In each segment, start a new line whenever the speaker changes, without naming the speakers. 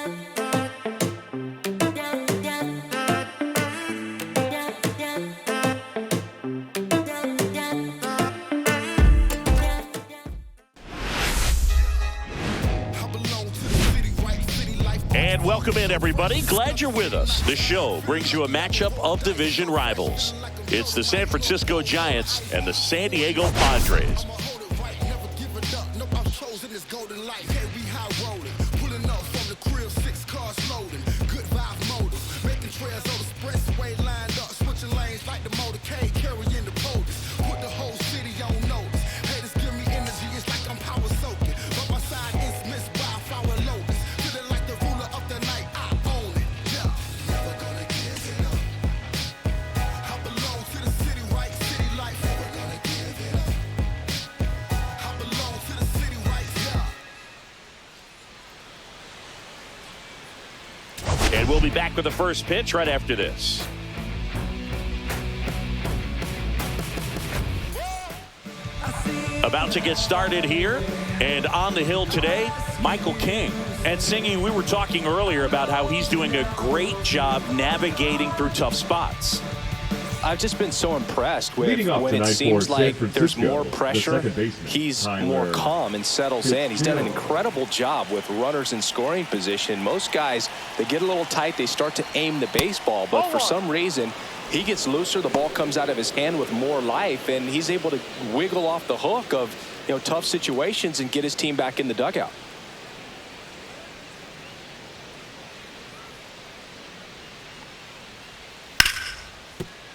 And welcome in, everybody. Glad you're with us. The show brings you a matchup of division rivals. It's the San Francisco Giants and the San Diego Padres. And we'll be back with the first pitch right after this. About to get started here, and on the hill today, Michael King. And Singy, we were talking earlier about how he's doing a great job navigating through tough spots.
I've just been so impressed with when it seems like there's more pressure, he's more calm and settles in. He's done an incredible job with runners in scoring position. Most guys, they get a little tight, they start to aim the baseball, but for some reason, he gets looser, the ball comes out of his hand with more life, and he's able to wiggle off the hook of, tough situations and get his team back in the dugout.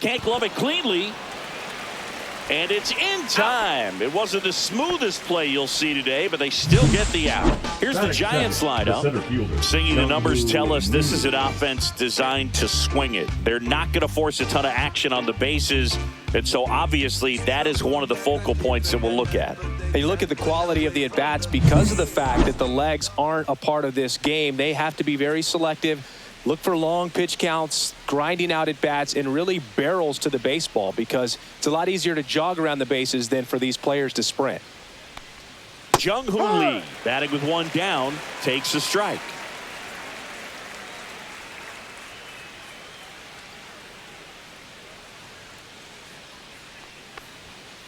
Can't glove it cleanly. And it's in time. It wasn't the smoothest play you'll see today, but they still get the out. Here's the Giants lineup. Singing the numbers tell us this is an offense designed to swing it. They're not going to force a ton of action on the bases. And so obviously that is one of the focal points that we'll look at.
And you look at the quality of the at-bats because of the fact that the legs aren't a part of this game. They have to be very selective. Look for long pitch counts, grinding out at bats, and really barrels to the baseball because it's a lot easier to jog around the bases than for these players to sprint.
Jung-Hoo Lee, batting with one down, takes a strike.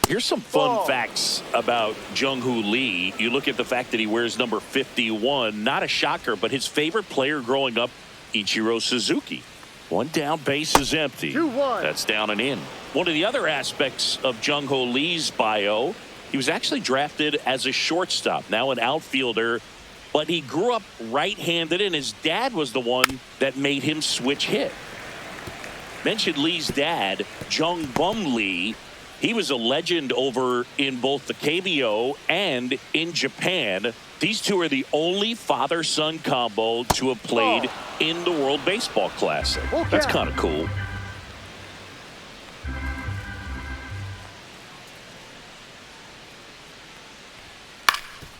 Here's some fun facts about Jung-Hoo Lee. You look at the fact that he wears number 51. Not a shocker, but his favorite player growing up, Ichiro Suzuki. One down, base is empty. 2-1. That's down and in. One of the other aspects of Jung-Hoo Lee's bio, he was actually drafted as a shortstop, now an outfielder, but he grew up right-handed, and his dad was the one that made him switch hit. Mentioned Lee's dad, Jung Bum Lee. He was a legend over in both the KBO and in Japan. These two are the only father-son combo to have played in the World Baseball Classic. That's kind of cool.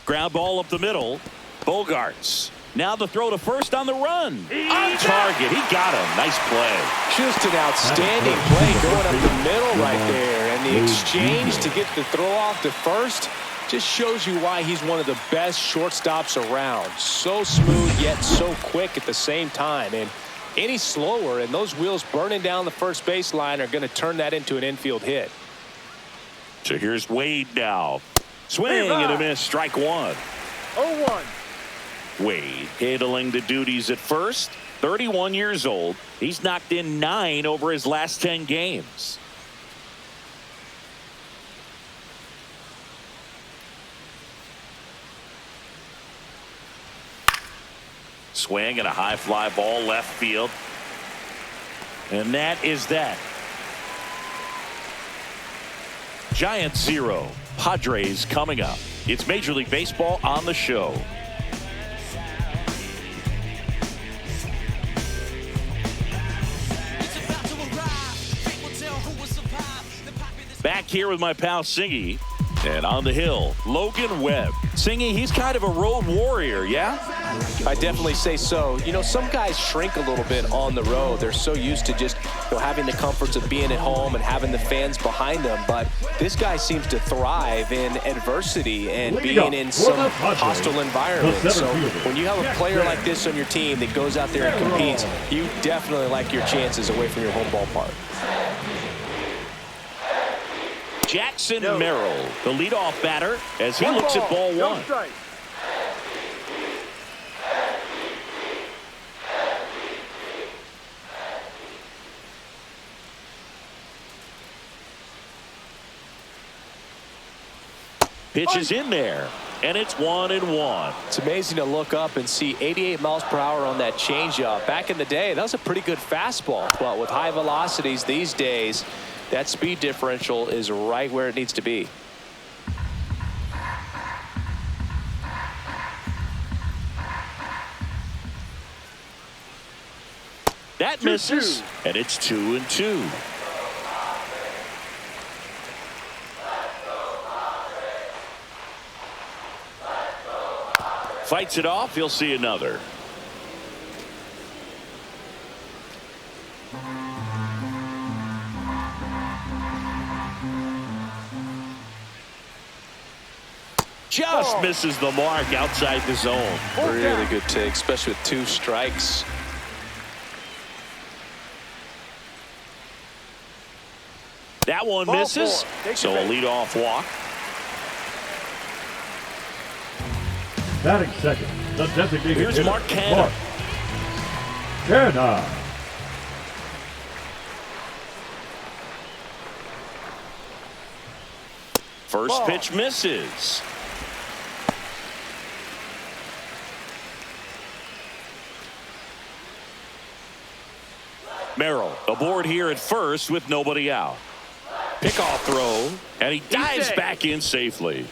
Ground ball up the middle. Bogarts. Now the throw to first on the run. On target. He got him. Nice play.
Just an outstanding play going up the middle right there. And the exchange to get the throw off to first just shows you why he's one of the best shortstops around. So smooth yet so quick at the same time. And any slower and those wheels burning down the first baseline are going to turn that into an infield hit.
So here's Wade now. Swing and a miss. Strike one.
0-1.
Wade handling the duties at first. 31 years old. He's knocked in 9 over his last 10 games. Swing and a high fly ball left field. And that is that. Giants 0. Padres coming up. It's Major League Baseball on the show. Back here with my pal Singy. And on the hill, Logan Webb. Singy, he's kind of a road warrior, yeah?
I definitely say so. You know, some guys shrink a little bit on the road. They're so used to just, having the comforts of being at home and having the fans behind them. But this guy seems to thrive in adversity and being in some hostile environment. So when you have a player like this on your team that goes out there and competes, you definitely like your chances away from your home ballpark.
Jackson Merrill, the leadoff batter, as he looks at ball one. Pitch is in there, and it's 1-1.
It's amazing to look up and see 88 miles per hour on that changeup. Back in the day, that was a pretty good fastball. But with high velocities these days, that speed differential is right where it needs to be.
That misses, and it's 2-2. Fights it off. He'll see another. Just misses the mark outside the zone.
Really good take, especially with 2 strikes.
That one misses, so a leadoff walk.
Batting second, the designated
Here's
hitter,
Mark Canha. First pitch misses. Merrill aboard here at first with nobody out. Pickoff throw, and he dives back in safely.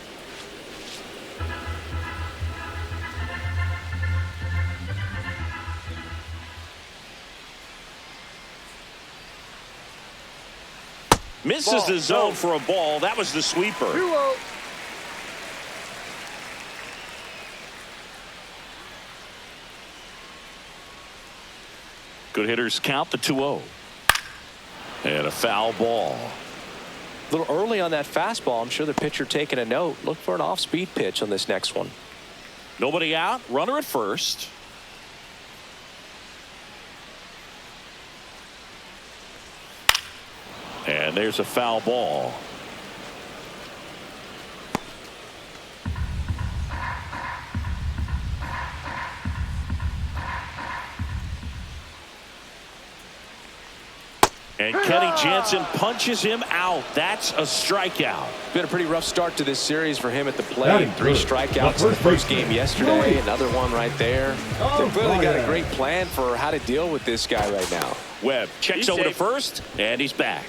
Misses the zone for a ball. That was the sweeper. Good hitters count the 2-0. And a foul ball.
A little early on that fastball. I'm sure the pitcher taking a note. Look for an off-speed pitch on this next one.
Nobody out. Runner at first. And there's a foul ball. And Kenny Jansen punches him out. That's a strikeout.
Been a pretty rough start to this series for him at the plate. 3 strikeouts in the first game yesterday. Another one right there. They've clearly got a great plan for how to deal with this guy right now.
Webb checks over to first, and he's back.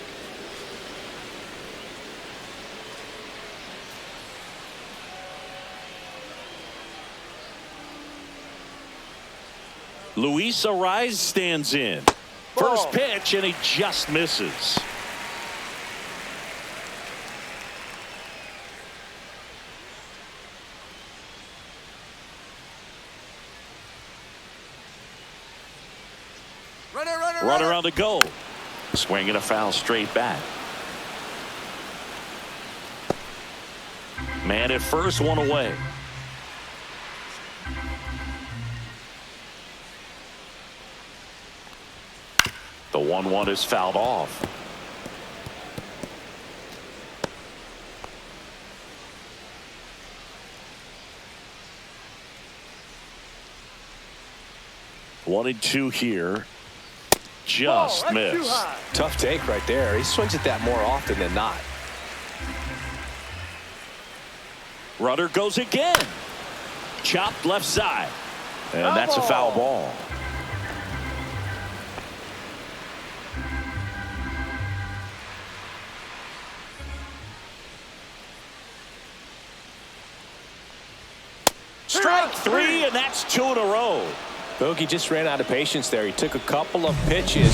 Luis Ariz stands in. First pitch, and he just misses. Runner on the go. Swinging a foul straight back. Man at first, one away. The 1-1 is fouled off. One and two here. Just missed.
Tough take right there. He swings at that more often than not.
Runner goes again. Chopped left side. And that's a foul ball. Strike 3, and that's 2 in a row.
Bogey just ran out of patience there. He took a couple of pitches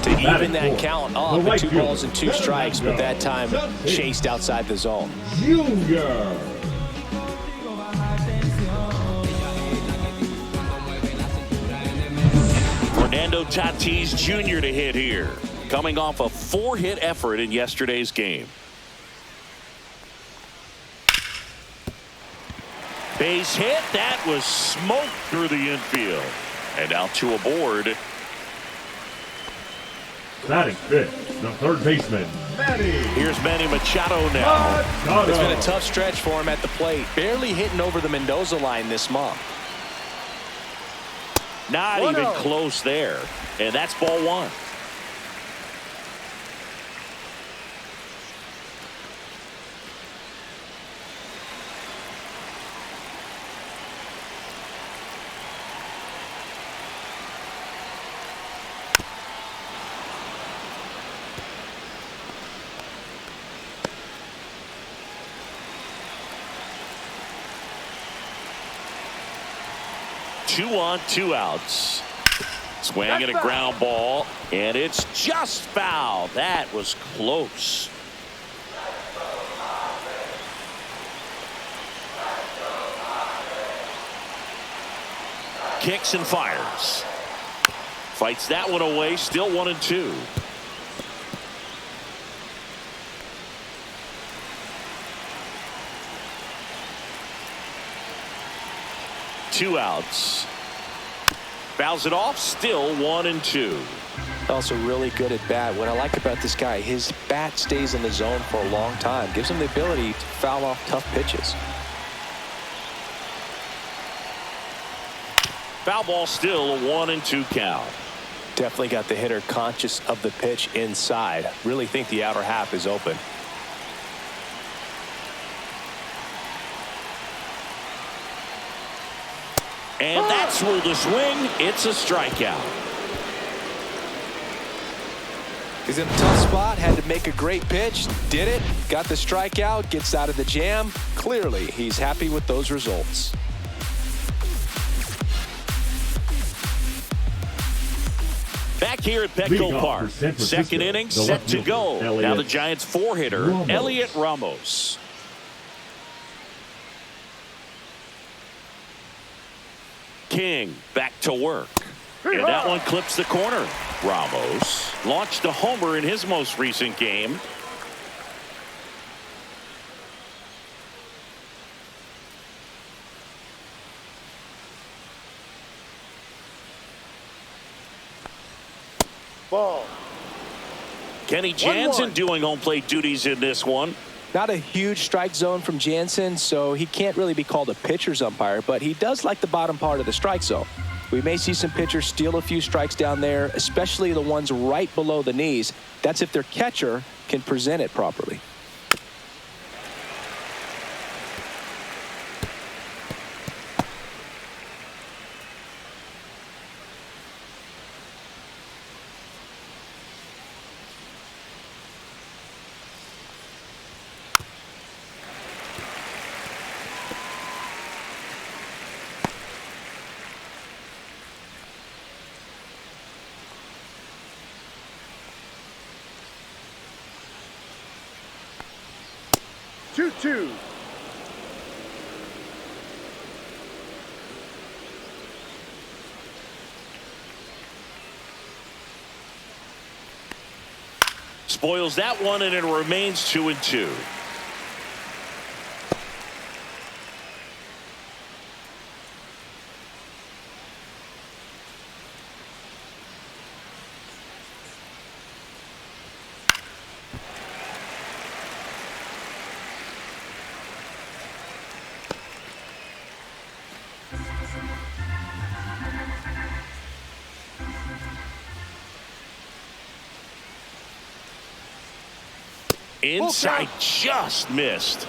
to even that count up at 2 balls and 2 strikes, but that time chased outside the zone.
Junior.
Fernando Tatis Jr. to hit here, coming off a 4-hit effort in yesterday's game. Base hit. That was smoked through the infield. And out to a board.
Batting fifth, the third baseman, Manny.
Here's Manny Machado now.
It's been a tough stretch for him at the plate. Barely hitting over the Mendoza line this month.
Not even close there. And that's ball 1. Two on, 2 outs. Swing and a ground ball, and it's just foul. That was close. Kicks and fires. Fights that one away. Still 1-2. Two outs. Fouls it off. Still 1-2.
Also really good at bat. What I like about this guy, his bat stays in the zone for a long time. Gives him the ability to foul off tough pitches.
Foul ball, still a 1-2 count.
Definitely got the hitter conscious of the pitch inside. Really think the outer half is open.
And that's ruled a swing. It's a strikeout.
He's in a tough spot. Had to make a great pitch. Did it. Got the strikeout. Gets out of the jam. Clearly, he's happy with those results.
Back here at Petco Park. Second inning set to go. Now the Giants' 4-hitter, Elliot Ramos. King back to work. And that one clips the corner. Ramos launched a homer in his most recent game.
Ball.
Kenny Jansen doing home plate duties in this one.
Not a huge strike zone from Jansen, so he can't really be called a pitcher's umpire, but he does like the bottom part of the strike zone. We may see some pitchers steal a few strikes down there, especially the ones right below the knees. That's if their catcher can present it properly.
Two.
Spoils that one, and it remains 2-2. Inside, just missed.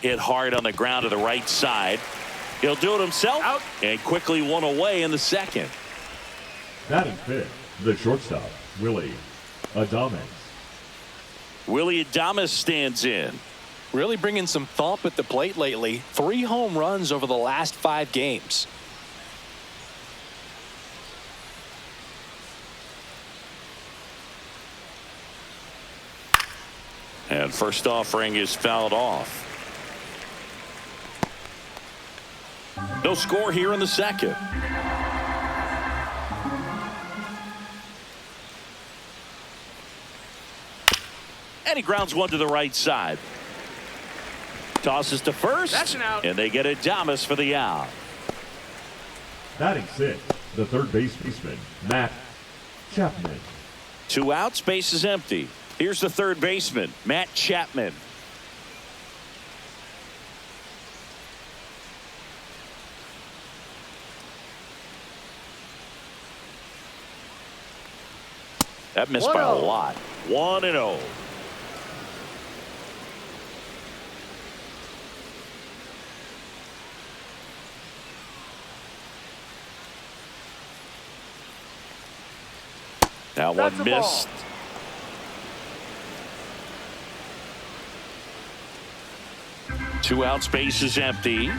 Hit hard on the ground to the right side. He'll do it himself. Out. And quickly one away in the second.
Batting fifth, the shortstop, Willie Adames.
Willie Adames stands in.
Really bringing some thump at the plate lately. 3 home runs over the last 5 games.
And first offering is fouled off. No score here in the second. And he grounds one to the right side. Tosses to first.
That's an out.
And they get Adames for the out.
Batting 6, the third baseman, Matt Chapman.
2 outs, base is empty. Here's the third baseman, Matt Chapman. That missed by a lot. 1-0. That one missed. Two outs, base is empty.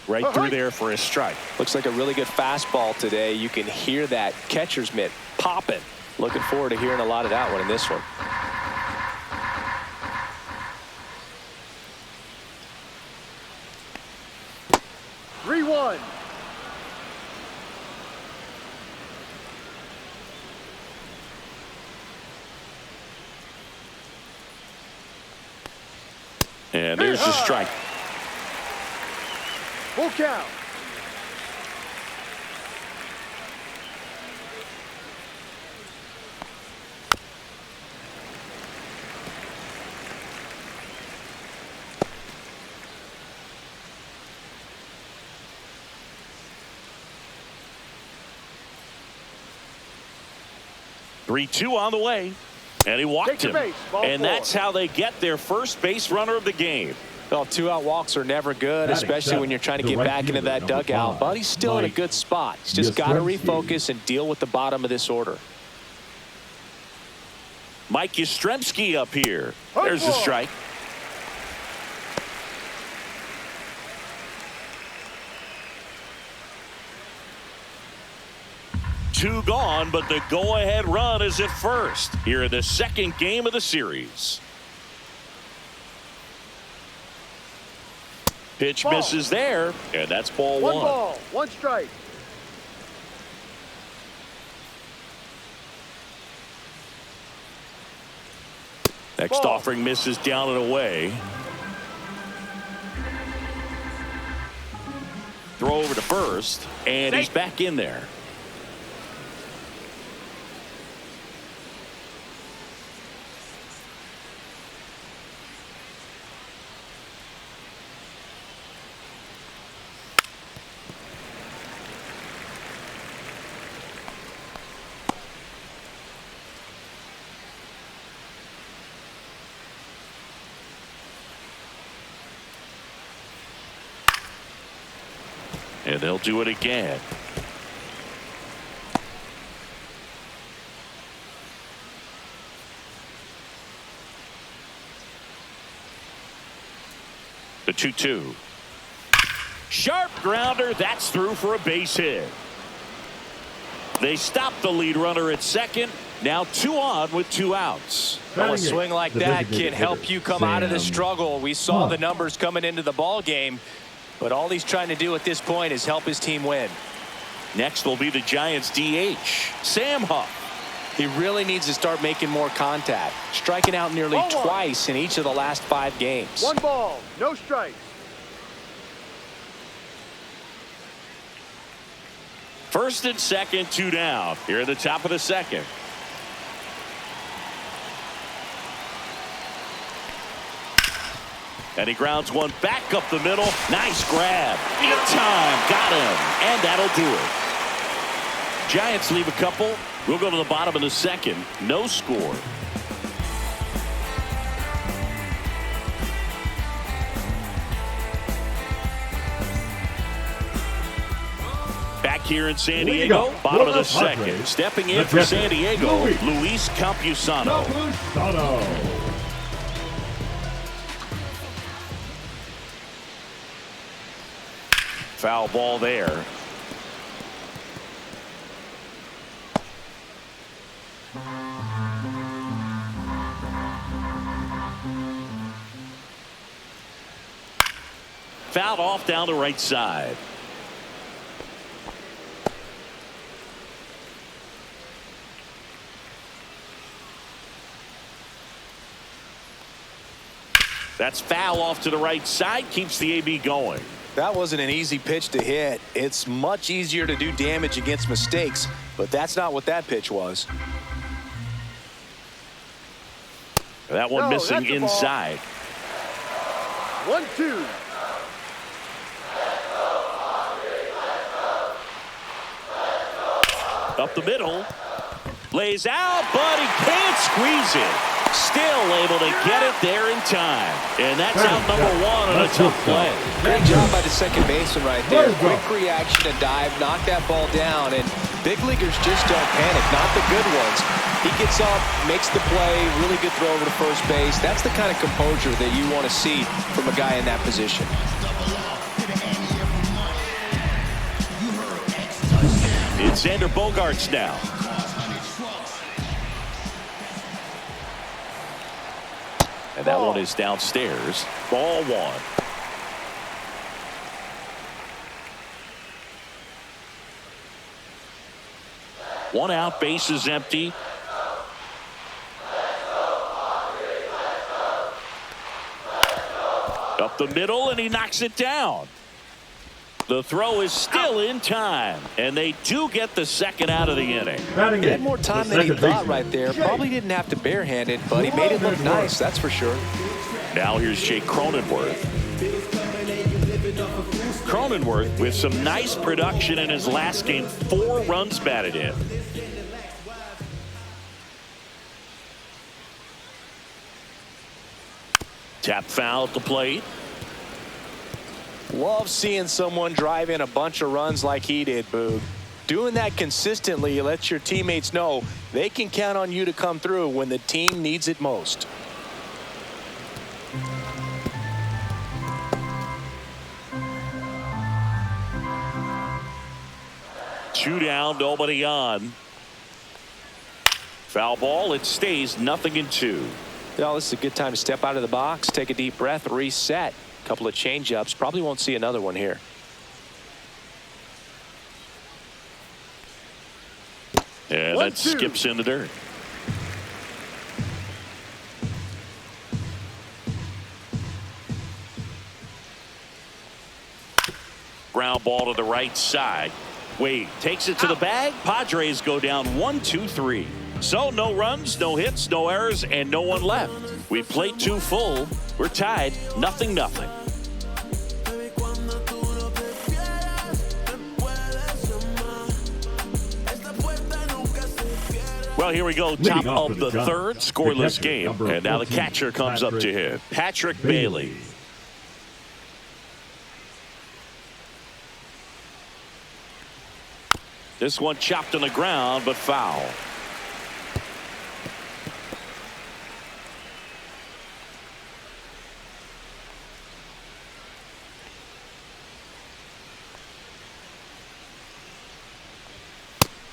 Right through there for a strike.
Looks like a really good fastball today. You can hear that catcher's mitt popping. Looking forward to hearing a lot of that one in this one.
And there's the strike.
Full count.
Three-two on the way. And he walked him. And that's how they get their first base runner of the game.
Well, 2-out walks are never good, especially when you're trying to get back into that dugout. But he's still in a good spot. He's just got to refocus and deal with the bottom of this order.
Mike Yastrzemski up here. There's the strike. Two gone, but the go-ahead run is at first here in the second game of the series. Pitch misses there, and that's ball one.
1 ball, 1 strike.
Next offering misses down and away. Throw over to first, and he's back in there. And they'll do it again. The 2-2. Sharp grounder. That's through for a base hit. They stop the lead runner at second. Now 2 on with 2 outs.
Well, a swing like that can help you come out of the struggle. We saw the numbers coming into the ball game. But all he's trying to do at this point is help his team win.
Next will be the Giants DH, Sam Huff.
He really needs to start making more contact, striking out nearly twice in each of the last 5 games.
1 ball, no strikes.
First and second, 2 down. Here at the top of the second. And he grounds one back up the middle. Nice grab. In time. Got him. And that'll do it. Giants leave a couple. We'll go to the bottom of the second. No score. Back here in San Diego, bottom of the second. Stepping in for San Diego, Luis Campusano. Foul ball there. Fouled off down the right side. That's foul off to the right side, keeps the AB going.
That wasn't an easy pitch to hit. It's much easier to do damage against mistakes, but that's not what that pitch was.
That one missing inside.
1-2.
Up the middle. Lays out, but he can't squeeze it. Still able to get it there in time. And that's out number one on a tough play.
Great job by the second baseman right there. Quick reaction and dive, knock that ball down. And big leaguers just don't panic, not the good ones. He gets up, makes the play, really good throw over to first base. That's the kind of composure that you want to see from a guy in that position.
It's Xander Bogaerts now. And that one is downstairs. Ball one. One out, base is empty. Up the middle, and he knocks it down. The throw is still in time, and they do get the second out of the inning.
He had more time than he thought right there. Probably didn't have to barehand it, but he made it look nice, that's for sure.
Now here's Jake Cronenworth. Cronenworth with some nice production in his last game. 4 runs batted in. Tap foul at the plate.
Love seeing someone drive in a bunch of runs like he did, Boog. Doing that consistently lets your teammates know they can count on you to come through when the team needs it most.
Two down, nobody on. Foul ball, it stays 0-2.
Well, this is a good time to step out of the box, take a deep breath, reset. Couple of change-ups. Probably won't see another one here.
And that skips in the dirt. Ground ball to the right side. Wade takes it to the bag. Padres go down 1-2-3. So no runs, no hits, no errors, and no one left. We played 2 full. We're tied 0-0. Well, here we go. Top of the third, scoreless game. And now the catcher comes up to hit. Patrick Bailey. This one chopped on the ground, but foul.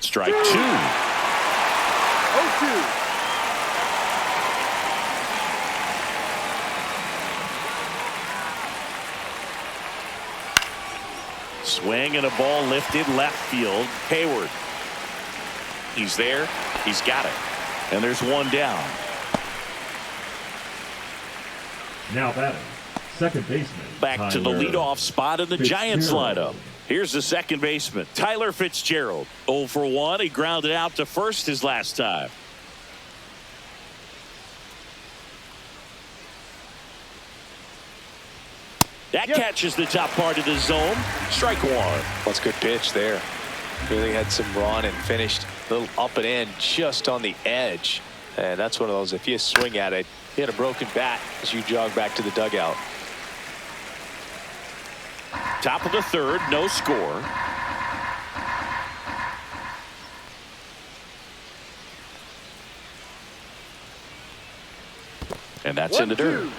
Strike 2.
0-2.
Swing and a ball lifted left field. Hayward. He's there. He's got it. And there's one down.
Now batting, second baseman.
Back to the leadoff spot in the Giants lineup. Here's the second baseman, Tyler Fitzgerald. 0 for 1. He grounded out to first his last time. That catches the top part of the zone. Strike 1.
That's a good pitch there. Really had some run and finished a little up and in just on the edge. And that's one of those, if you swing at it, hit a broken bat as you jog back to the dugout.
Top of the third, no score. And that's in the dirt.
1-2.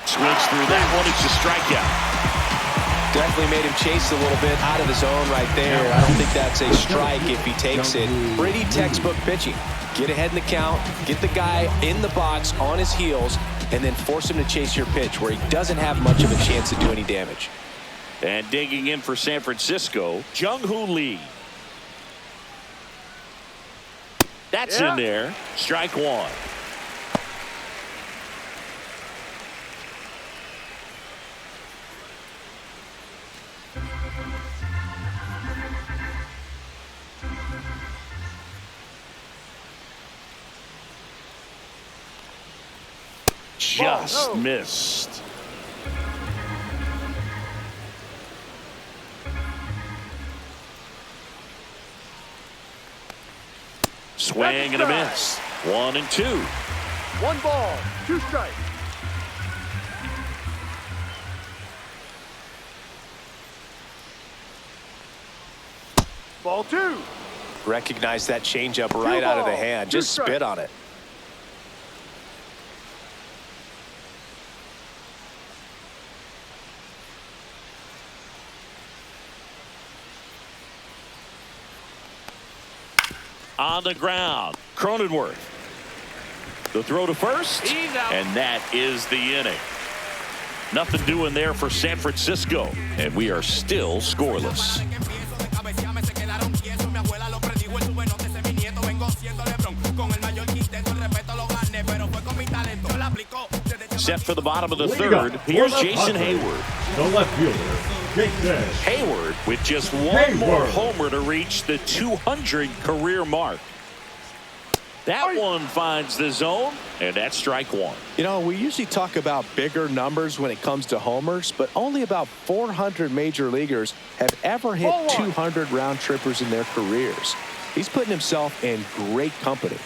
Swings through that one. It's a strikeout.
Definitely made him chase a little bit out of the zone right there. I don't think that's a strike if he takes it. Pretty textbook pitching. Get ahead in the count, get the guy in the box on his heels, and then force him to chase your pitch where he doesn't have much of a chance to do any damage.
And digging in for San Francisco, Jung-Hoo Lee. That's in there. Strike one. Just missed. Swing and a miss. 1-2.
1 ball, 2 strikes. Ball 2.
Recognize that changeup right out of the hand. Just spit on it.
On the ground, Cronenworth. The throw to first, and that is the inning. Nothing doing there for San Francisco, and we are still scoreless. Set for the bottom of the third. Here's Jason Hayward.
The left fielder,
Hayward with just one more homer to reach the 200 career mark. That one finds the zone, and that's strike one.
You know, we usually talk about bigger numbers when it comes to homers, but only about 400 major leaguers have ever hit 200 round trippers in their careers. He's putting himself in great company.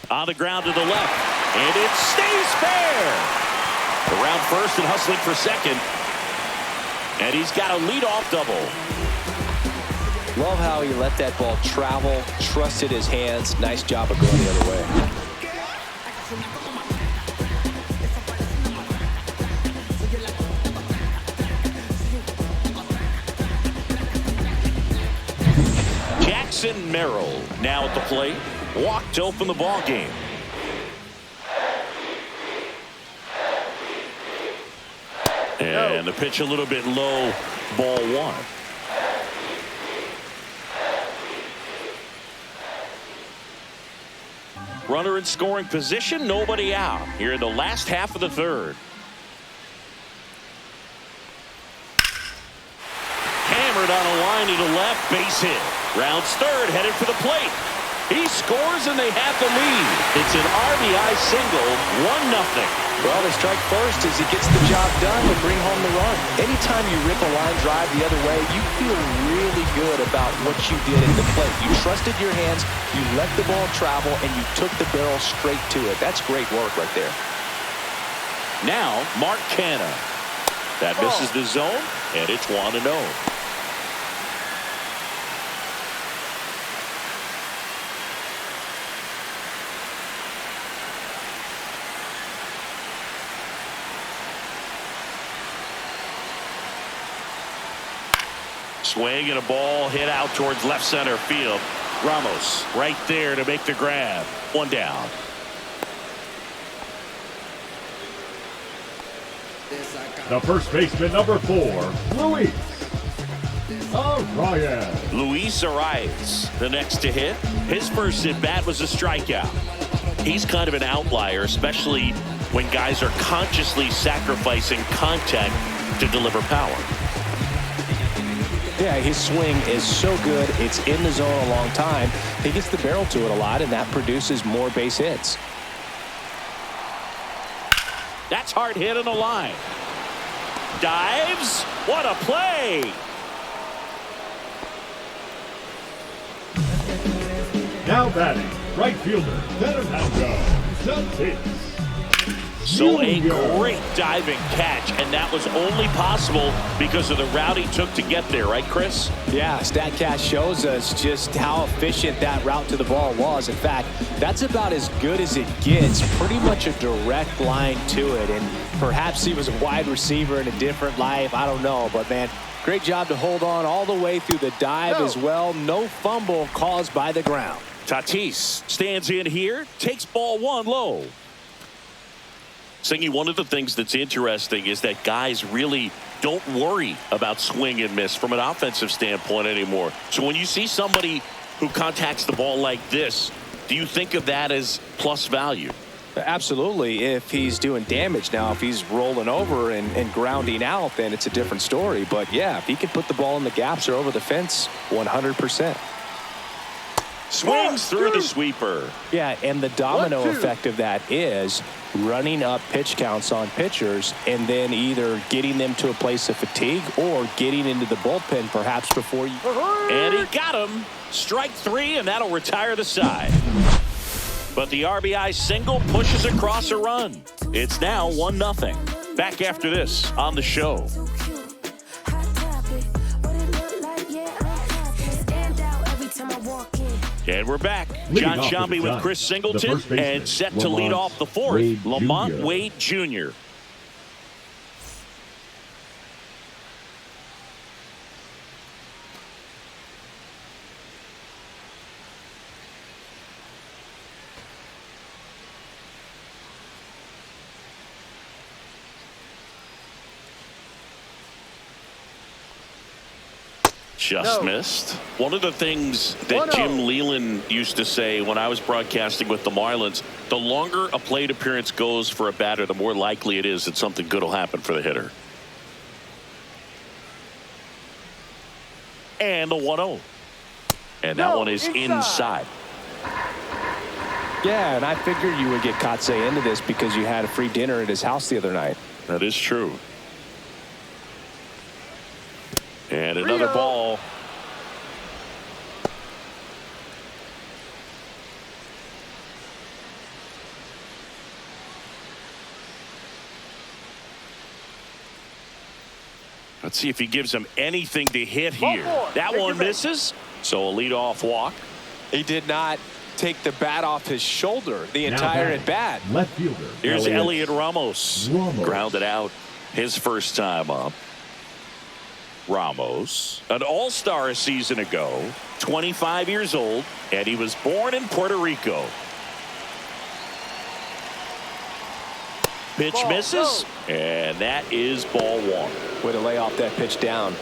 On the ground to the left, and it stays fair. Around first and hustling for second, and he's got a leadoff double.
Love how he let that ball travel, trusted his hands. Nice job of going the other way.
Jackson Merrill now at the plate. Walked to open the ball game. And the pitch a little bit low, ball one. Runner in scoring position, nobody out. Here in the last half of the third. Hammered on a line to the left, base hit. Rounds third, headed for the plate. He scores and they have the lead. It's an RBI single, 1-0.
Well, the strike first as he gets the job done to bring home the run. Anytime you rip a line drive the other way, you feel really good about what you did at the plate. You trusted your hands, you let the ball travel, and you took the barrel straight to it. That's great work right there.
Now, Mark Canha. That misses the zone, and it's 1-0. Swing and a ball hit out towards left center field. Ramos right there to make the grab. 1 down.
The first baseman, number 4, Luis Arias.
Luis Arias, the next to hit. His first at bat was a strikeout. He's kind of an outlier, especially when guys are consciously sacrificing contact to deliver power.
Yeah, his swing is so good. It's in the zone a long time. He gets the barrel to it a lot, and that produces more base hits.
That's hard hit on the line. Dives. What a play.
Now batting, right fielder, Fernando Tatis.
So a great diving catch, and that was only possible because of the route he took to get there, right, Chris?
Yeah, StatCast shows us just how efficient that route to the ball was. In fact, that's about as good as it gets. Pretty much a direct line to it, and perhaps he was a wide receiver in a different life. I don't know, but man, great job to hold on all the way through the dive as well. No fumble caused by the ground.
Tatis stands in here, takes ball one low. Singy, one of the things that's interesting is that guys really don't worry about swing and miss from an offensive standpoint anymore. So when you see somebody who contacts the ball like this, do you think of that as plus value?
Absolutely, if he's doing damage. Now, if he's rolling over and grounding out, then it's a different story. But yeah, if he can put the ball in the gaps or over the fence, 100%.
Swings through the sweeper.
Yeah, and the domino effect of that is running up pitch counts on pitchers and then either getting them to a place of fatigue or getting into the bullpen perhaps before you.
And he got him. Strike three, and that'll retire the side. But the RBI single pushes across a run. It's now 1-0. Back after this on the show. And we're back. John Shambi with Chris Singleton and set to lead off the fourth. Lamont Wade Jr. Just missed. One of the things that Jim Leland used to say when I was broadcasting with the Marlins, the longer a plate appearance goes for a batter, the more likely it is that something good will happen for the hitter. And the 1-0. And that one is inside.
Yeah, and I figured you would get Kotsay into this because you had a free dinner at his house the other night.
That is true. And another ball. Let's see if he gives him anything to hit here. That one misses. So a leadoff walk.
He did not take the bat off his shoulder the entire at bat.
Left fielder.
Here's Elliot Ramos. Grounded out his first time up. Ramos, an all-star a season ago, 25 years old, and he was born in Puerto Rico. Pitch misses, and that is ball one.
Way to lay off that pitch down.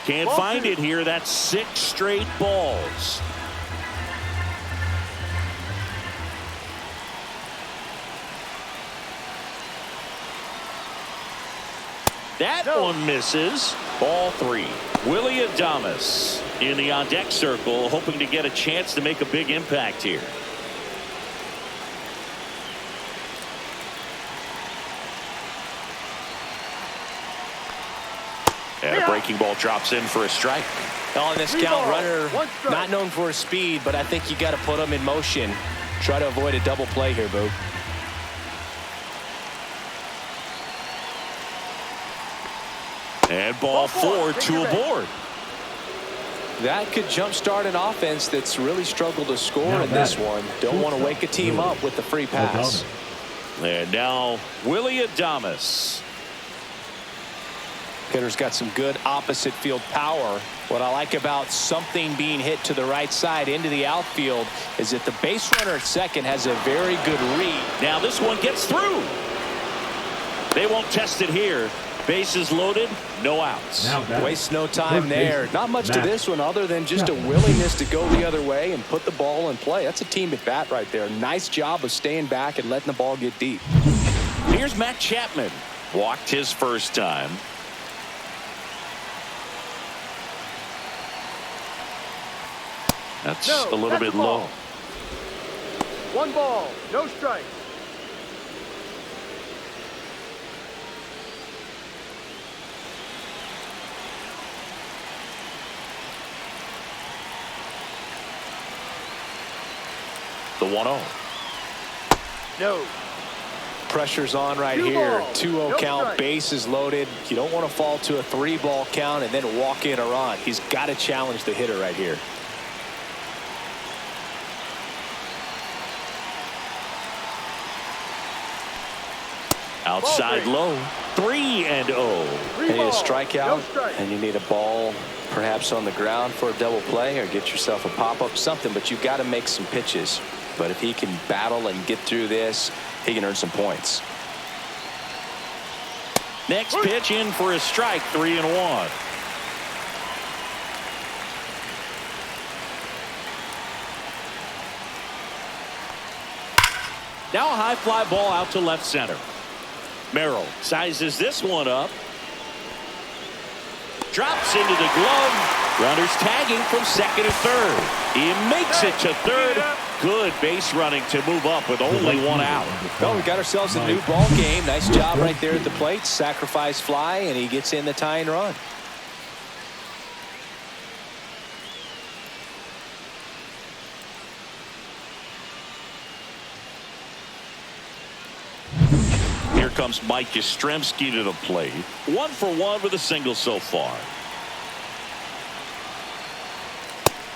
Can't find it here. That's 6 straight balls. That one misses. Ball 3. Willie Adames in the on-deck circle, hoping to get a chance to make a big impact here. And a breaking ball drops in for a strike.
On this count, runner not known for his speed, but I think you got to put him in motion. Try to avoid a double play here, Boo.
And ball 4, 2 aboard.
That could jumpstart an offense that's really struggled to score in this one. Don't want to wake a team up with the free pass.
And now Willie Adames.
Hitter's got some good opposite field power. What I like about something being hit to the right side into the outfield is that the base runner at second has a very good read.
Now this one gets through. They won't test it here. Bases loaded, no outs.
Waste no time there. Not much to this one other than just a willingness to go the other way and put the ball in play. That's a team at bat right there. Nice job of staying back and letting the ball get deep.
Here's Matt Chapman. Walked his first time. That's a little bit low.
1 ball, no strike.
1-0.
No.
Pressure's on right
Two
here.
ball.
2-0
No
count,
strike.
bases loaded. You don't want to fall to a 3-ball count and then walk in a run. He's got to challenge the hitter right here.
Outside low. 3-0.
Three
You need a
ball.
strikeout,
No strike.
and you need a ball perhaps on the ground for a double play or get yourself a pop-up, something, but you've got to make some pitches. But if he can battle and get through this, he can earn some points.
Next pitch in for a strike. 3-1. Now a high fly ball out to left center. Merrill sizes this one up. Drops into the glove. Runners tagging from second to third. He makes it to third. Good base running to move up with only one out.
Well, we got ourselves a new ball game. Nice job right there at the plate. Sacrifice fly, and he gets in the tying run.
Here comes Mike Yastrzemski to the plate. 1 for 1 with a single so far.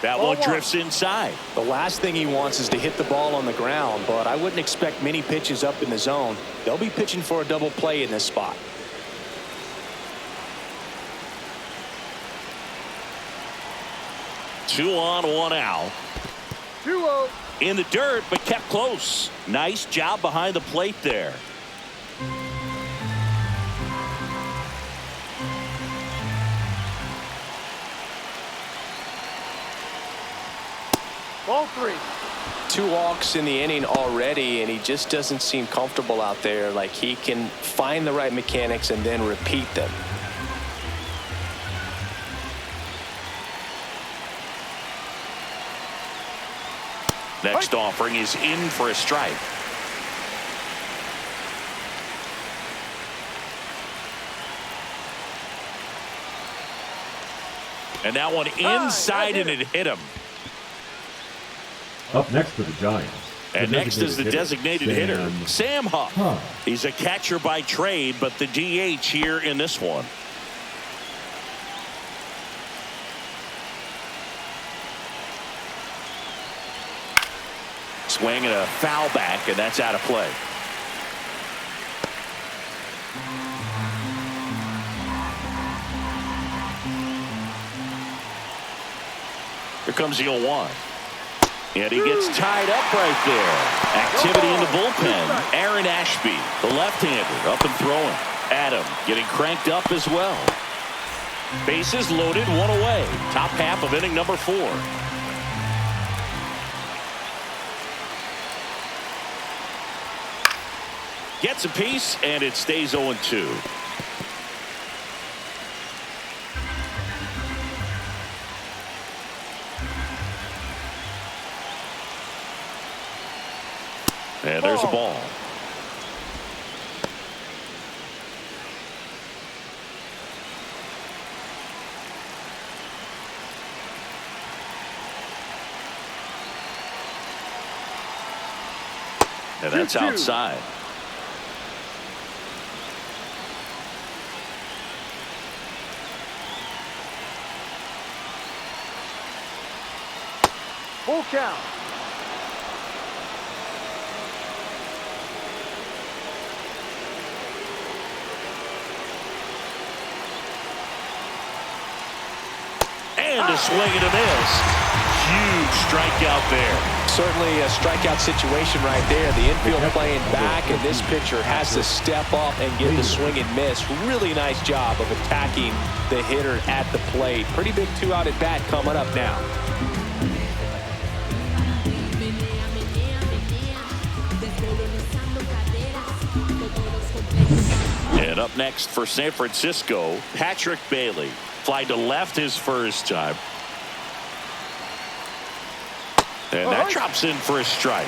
That one drifts inside.
The last thing he wants is to hit the ball on the ground, but I wouldn't expect many pitches up in the zone. They'll be pitching for a double play in this spot.
Two on, one out.
2-0.
In the dirt, but kept close. Nice job behind the plate there.
Ball 3.
2 walks in the inning already, and he just doesn't seem comfortable out there. Like he can find the right mechanics and then repeat them.
Next offering is in for a strike. And that one inside, and it hit him.
Up next for the Giants.
And next is the designated hitter, Sam Huff. He's a catcher by trade, but the DH here in this one. Swing and a foul back, and that's out of play. Here comes the 0-1. And he gets tied up right there. Activity in the bullpen. Aaron Ashby, the left-hander, up and throwing. Adam getting cranked up as well. Bases loaded, 1 away. Top half of inning number 4. Gets a piece, and it stays 0-2. And there's a ball. And that's outside.
Full count.
And a swing and a miss. Huge strikeout there.
Certainly a strikeout situation right there. The infield playing back, and this pitcher has to step up and get the swing and miss. Really nice job of attacking the hitter at the plate. Pretty big 2-out at bat coming up now.
And up next for San Francisco, Patrick Bailey. Fly to left his first time. And that drops in for a strike.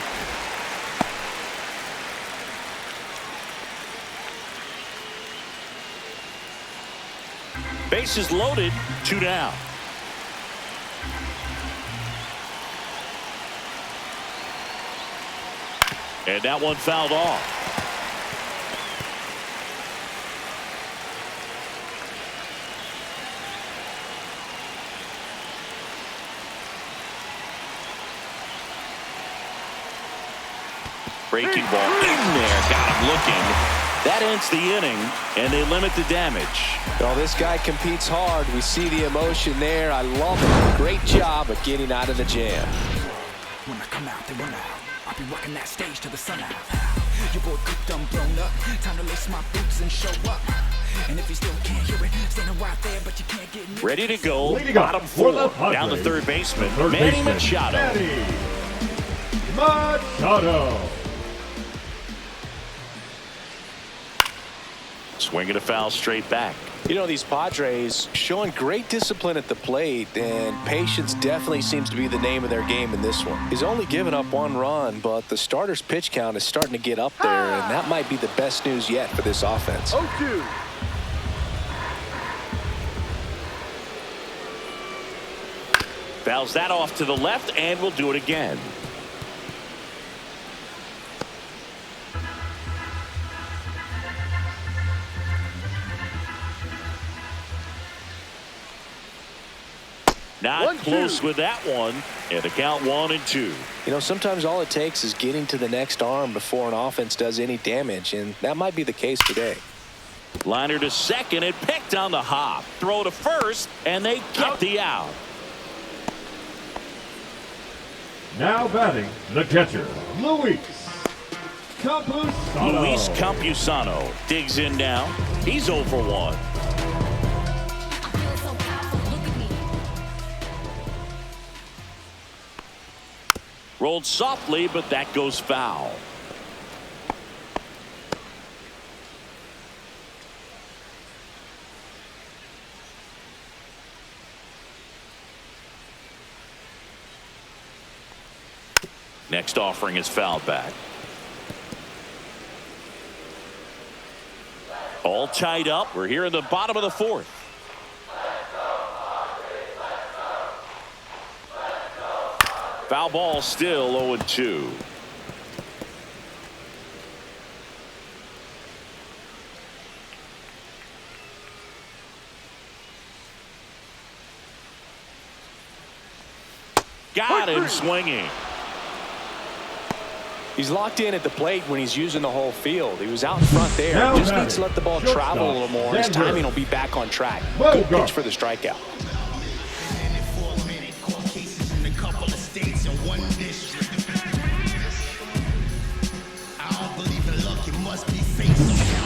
Bases loaded, 2 down. And that one fouled off. Breaking ball in there. Got him looking. That ends the inning, and they limit the damage.
Well, this guy competes hard. We see the emotion there. I love it. Great job of getting out of the jam.
When I come out, they run out. I'll be rocking that stage to the sun out. Your boy cooked, I'm blown up. Time to lace my boots and show up. And if you still can't hear it, standing right there, but you can't get near.
Ready to go. Bottom four. Down the third baseman. Manny Machado.
Manny Machado.
Swinging a foul straight back.
You know, these Padres showing great discipline at the plate, and patience definitely seems to be the name of their game in this one. He's only given up 1 run, but the starter's pitch count is starting to get up there, and that might be the best news yet for this offense.
0-2.
Fouls that off to the left, and we'll do it again. Not close with that one. And the count 1-2.
You know, sometimes all it takes is getting to the next arm before an offense does any damage, and that might be the case today.
Liner to second and picked on the hop. Throw to first, and they get the out.
Now batting, the catcher, Luis Campusano.
Luis Campusano digs in now. He's 0 for 1. Rolled softly, but that goes foul. Next offering is fouled back. All tied up. We're here in the bottom of the 4th. Foul ball, still 0-2. Got him swinging.
He's locked in at the plate when he's using the whole field. He was out in front there.
Now
Just needs to let the ball travel a little more. His timing will be back on track. Good pitch for the strikeout.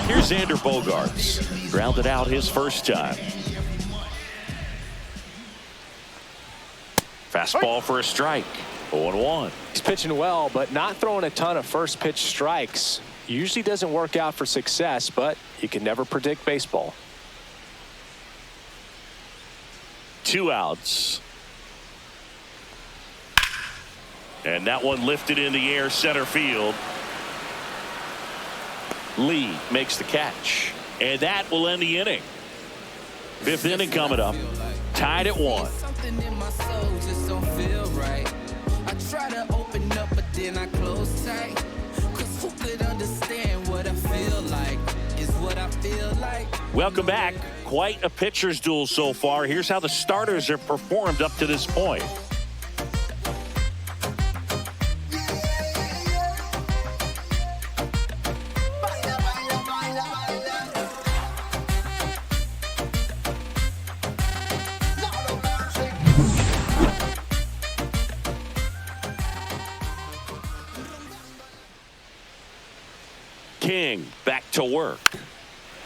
Here's Xander Bogaerts. Grounded out his first time. Fastball for a strike. 0-1.
He's pitching well, but not throwing a ton of first pitch strikes. Usually doesn't work out for success, but you can never predict baseball.
2 outs. And that one lifted in the air, center field. Lee makes the catch, and that will end the inning. 5th inning coming up, tied at 1.
Something in my soul just don't feel right. I try to open up, but then I close tight. 'Cause who could understand what I feel like? Is what I feel like.
Welcome back. Quite a pitcher's duel so far. Here's how the starters have performed up to this point. King back to work.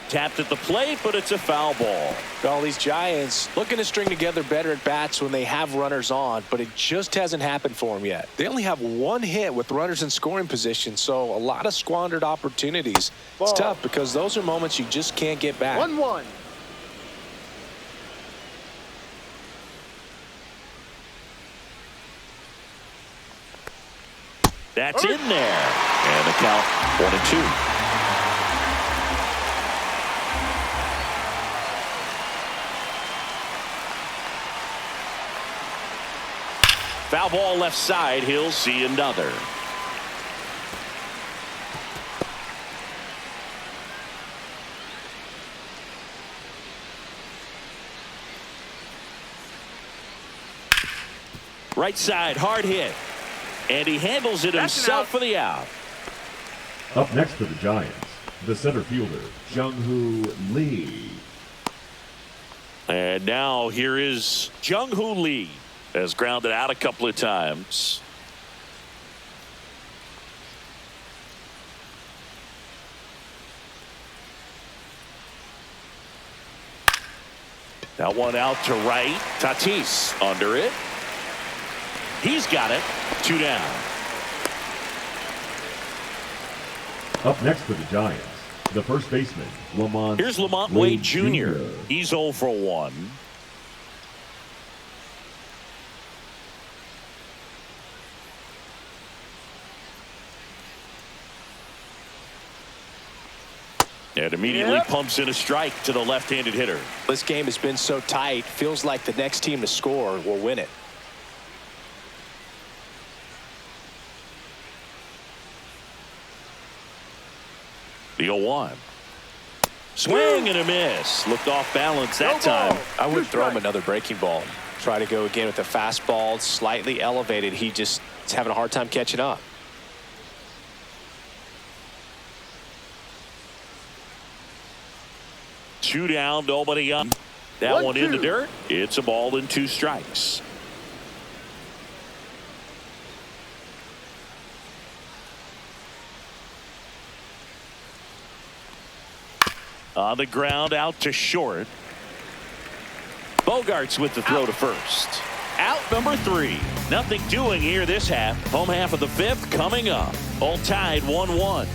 Tapped at the plate, but it's a foul ball.
Well, these Giants looking to string together better at bats when they have runners on, but it just hasn't happened for them yet. They only have 1 hit with runners in scoring position, so a lot of squandered opportunities. It's tough because those are moments you just can't get back.
1-1.
That's in there. And the count 1-2. Foul ball left side. He'll see another. Right side, hard hit. And he handles it himself for the out.
Up next for the Giants, the center fielder, Jung-Hoo Lee.
And now here is Jung-Hoo Lee. Has grounded out a couple of times. That one out to right. Tatis under it. He's got it. 2 down.
Up next for the Giants, the first baseman, Lamont.
Here's Lamont Wade Jr. He's 0 for 1. And immediately pumps in a strike to the left-handed hitter.
This game has been so tight. Feels like the next team to score will win it.
The 0-1. Swing and a miss. Looked off balance that time.
I would throw him another breaking ball. Try to go again with the fastball, slightly elevated. He just is having a hard time catching up.
Two down, nobody up. That one in the dirt. It's a ball and 2 strikes. On the ground, out to short. Bogarts with the throw to first. Out number 3. Nothing doing here this half. Home half of the 5th coming up. All tied 1-1.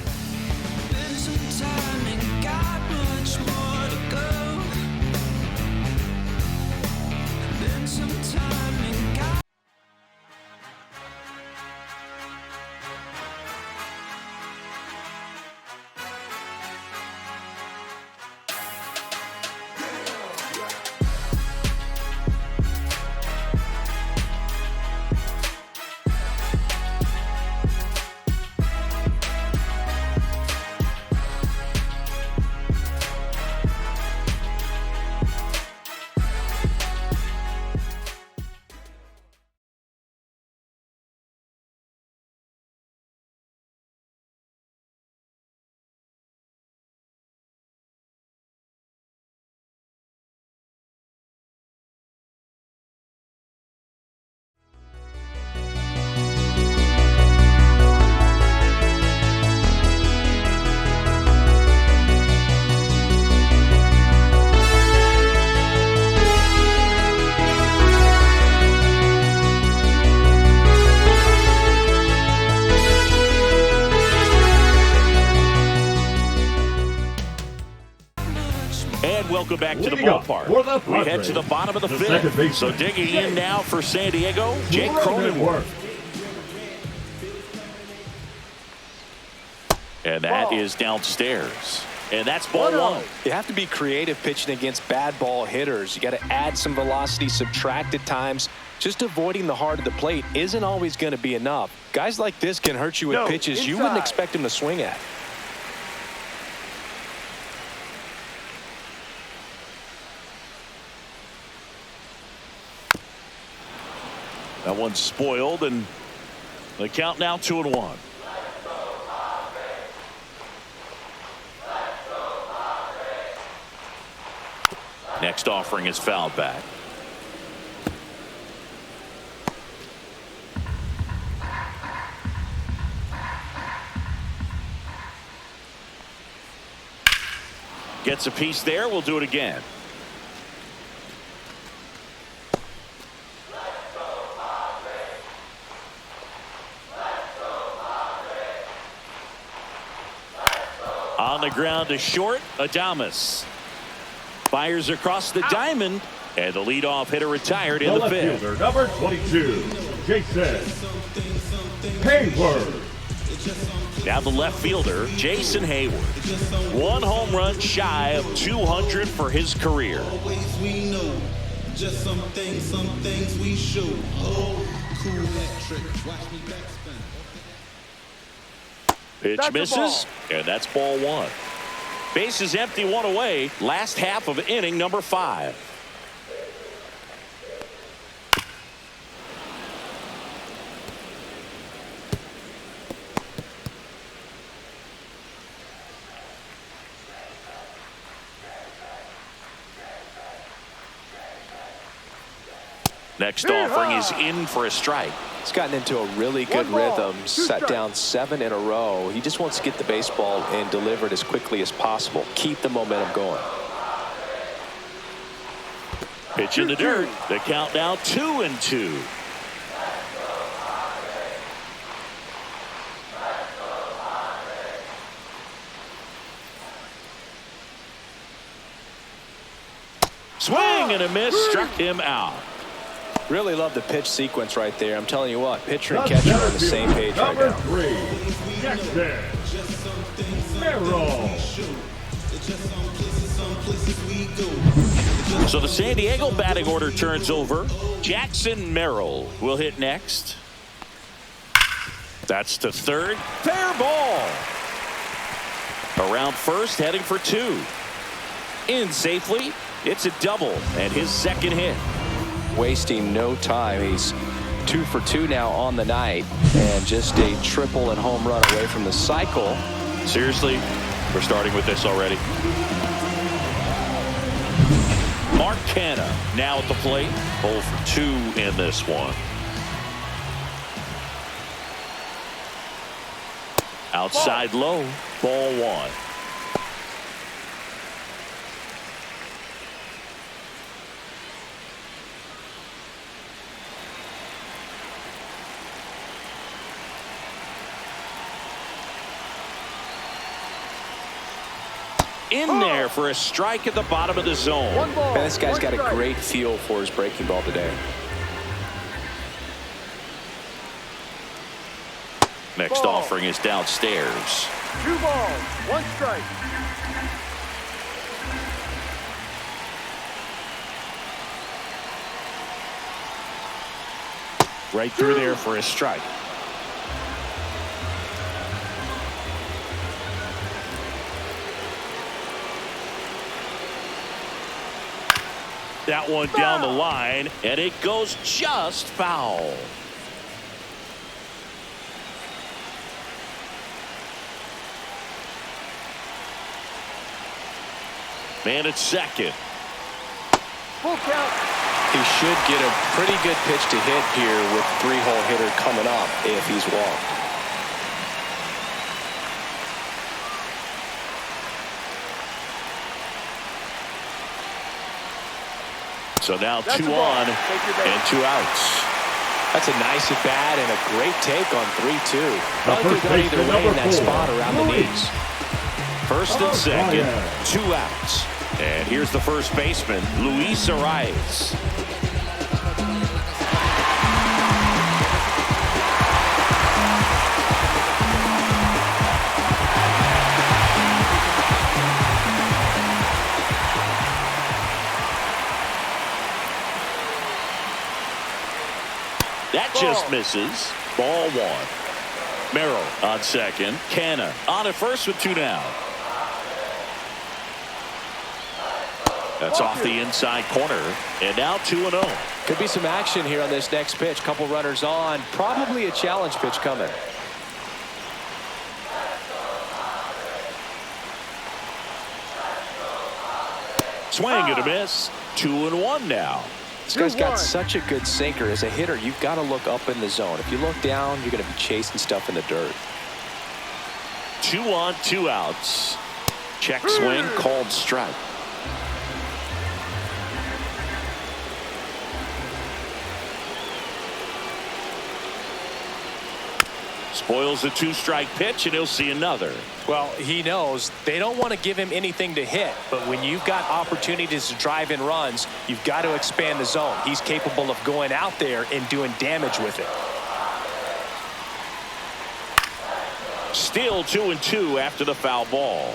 Welcome back to the ballpark. We head to the bottom of the 5th. So digging in now for San Diego, Jake Cronenworth. And that is downstairs. And that's ball 1.
You have to be creative pitching against bad ball hitters. You got to add some velocity, subtract at times. Just avoiding the heart of the plate isn't always going to be enough. Guys like this can hurt you with pitches you wouldn't expect them to swing at.
That one's spoiled, and the count now 2-1. Next offering is fouled back. Gets a piece there. We'll do it again. On the ground to short, Adames. Fires across the diamond, and the leadoff hitter retired in the 5th.
Fielder, number 22, Jason Hayward.
Now the left fielder, Jason Hayward. 1 home run shy of 200 for his career.
Just some things we show. Oh, cool that trick. Watch me backspin.
Pitch misses, and that's ball 1. Base is empty, 1 away. Last half of inning number 5. Next offering is in for a strike.
He's gotten into a really good rhythm, set down 7 in a row. He just wants to get the baseball and deliver it as quickly as possible. Keep the momentum going.
Pitch in the dirt. The count now 2-2. Swing and a miss, struck him out.
Really love the pitch sequence right there. I'm telling you what, pitcher and catcher are on the same page right now.
Number 3, Jackson Merrill.
So the San Diego batting order turns over. Jackson Merrill will hit next. That's to third. Fair ball. Around first, heading for 2. In safely. It's a double and his second hit.
Wasting no time. He's 2 for 2 now on the night, and just a triple and home run away from the cycle.
Seriously, we're starting with this already. Mark Canha now at the plate. 0 for 2 in this one. Outside low, ball 1. In there for a strike at the bottom of the zone.
Man, this guy's got a great feel for his breaking ball today.
Next offering is downstairs.
2 balls, 1 strike.
Right through there for a strike. That one down the line, and it goes just foul. Man at second.
Full count.
He should get a pretty good pitch to hit here with 3-hole hitter coming up if he's walked.
So now 2 on and 2 outs.
That's a nice at bat and a great take on 3-2. Probably could go either way in that spot around the knees.
First and second, 2 outs. And here's the first baseman, Luis Arias. That just misses. Ball 1. Merrill on second. Canha on at first with 2 down. That's off the inside corner. And now 2-0.
Could be some action here on this next pitch. Couple runners on. Probably a challenge pitch coming.
Swing and a miss. 2-1 now.
This guy's got such a good sinker. As a hitter, you've got to look up in the zone. If you look down, you're going to be chasing stuff in the dirt.
2 on, 2 outs. Check swing, called strike. Spoils the 2-strike pitch, and he'll see another.
Well, he knows they don't want to give him anything to hit, but when you've got opportunities to drive in runs, you've got to expand the zone. He's capable of going out there and doing damage with it.
Still 2-2 after the foul ball.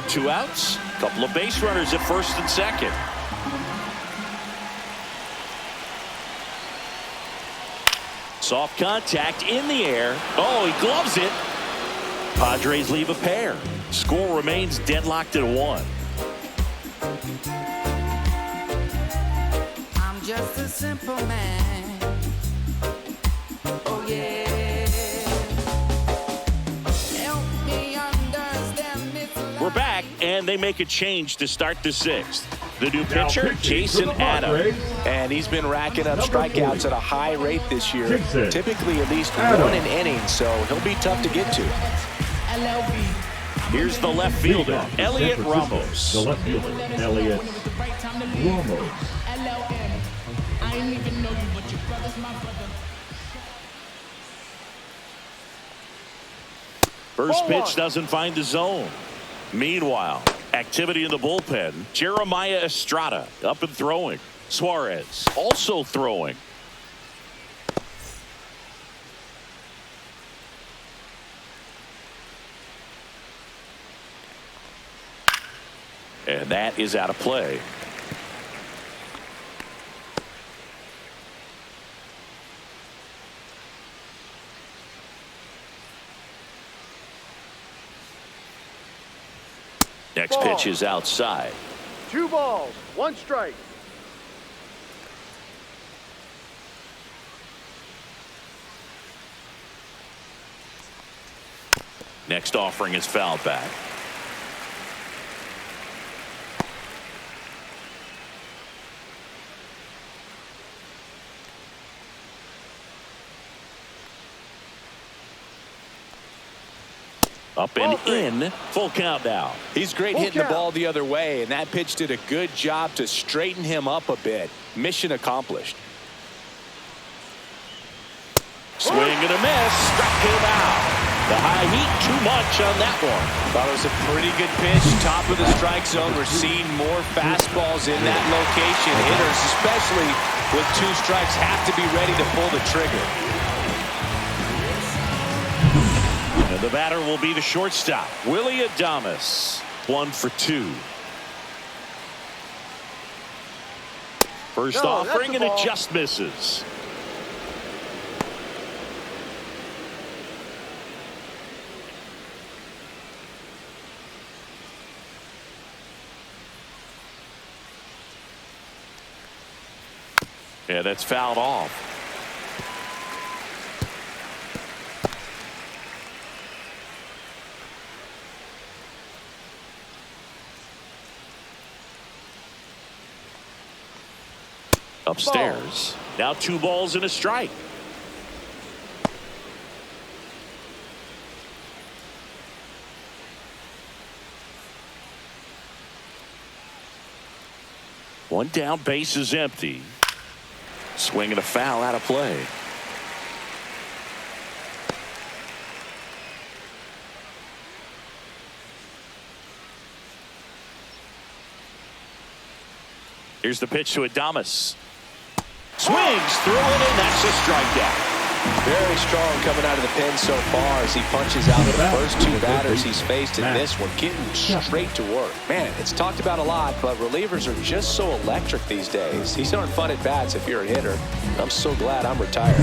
2 outs, couple of base runners at first and second. Soft contact in the air. Oh, he gloves it. Padres leave a pair. Score remains deadlocked at 1.
I'm just a simple man. Oh yeah. Help me understand this life.
We're back, and they make a change to start the 6th. The new pitcher, Jason Adams.
And he's been racking up strikeouts at a high rate this year. Typically at least
Adams.
1 an inning, so he'll be tough to get to.
Here's the left fielder, Elliot Ramos.
The left fielder, Elliot Ramos.
First pitch doesn't find the zone. Meanwhile, activity in the bullpen. Jeremiah Estrada up and throwing. Suarez also throwing. And that is out of play. Next pitch is outside.
2 balls, 1 strike.
Next offering is fouled back. Up and in. Full count now.
He's great hitting the ball the other way, and that pitch did a good job to straighten him up a bit. Mission accomplished.
Swing and a miss. Struck him out. The high heat, too much on that one.
Thought it was a pretty good pitch. Top of the strike zone. We're seeing more fastballs in that location. Hitters, especially with 2 strikes, have to be ready to pull the trigger.
And the batter will be the shortstop, Willie Adames. 1 for 2. First offering, and it just misses. Yeah, that's fouled off. Upstairs. Now 2 balls and a strike. One down, base is empty. Swing and a foul, out of play. Here's the pitch to Adames. Swings through it, and that's a strikeout.
Very strong coming out of the pen so far as he punches out the first 2 batters he's faced in this one, getting straight to work. Man, it's talked about a lot, but relievers are just so electric these days. These aren't fun at bats if you're a hitter. I'm so glad I'm retired.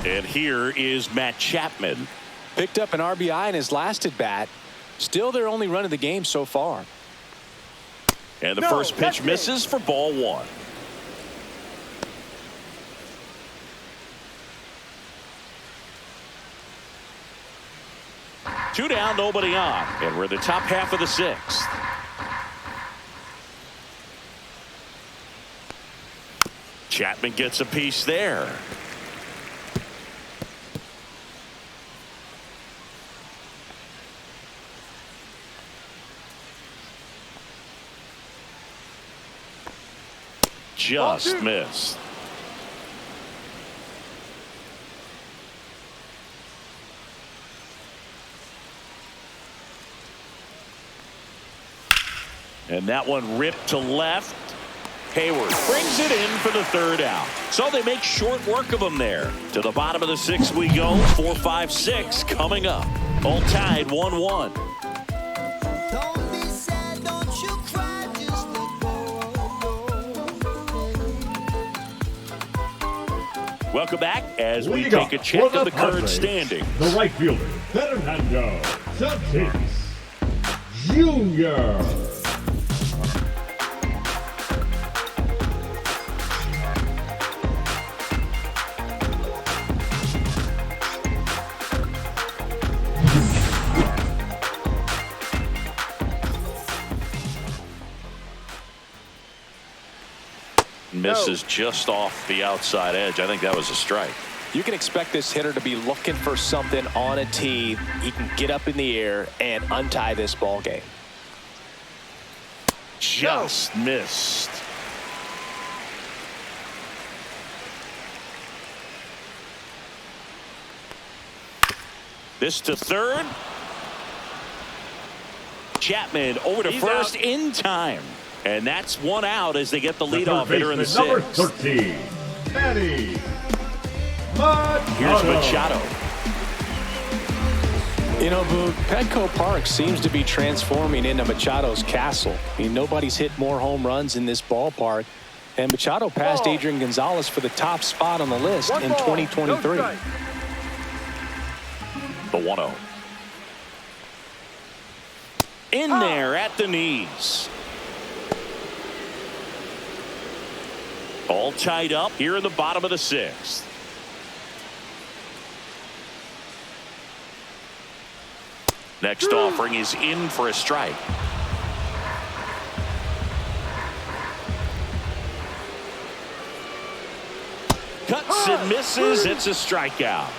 And here is Matt Chapman.
Picked up an RBI in his last at bat. Still their only run of the game so far.
And the first pitch misses for ball 1. Two down, nobody on, and we're in the top half of the 6th. Chapman gets a piece there. Just missed. And that one ripped to left. Hayward brings it in for the 3rd out. So they make short work of him there. To the bottom of the 6th we go. 4, 5, 6 coming up. All tied 1-1. Welcome back as we take a check of the current standings.
The right fielder, Fernando Tatis Jr.
Misses just off the outside edge. I think that was a strike.
You can expect this hitter to be looking for something on a tee. He can get up in the air and untie this ball game.
Just missed. This to third. Chapman over to first in time. And that's one out as they get the leadoff hitter in the
number
sixth.
13, Manny Machado.
Here's Machado.
You know, Boog, Petco Park seems to be transforming into Machado's castle. I mean, nobody's hit more home runs in this ballpark. And Machado passed Adrian Gonzalez for the top spot on the list in 2023.
The 1-0. In there at the knees. All tied up here in the bottom of the sixth. Next offering is in for a strike. Cuts and misses. It's a strikeout.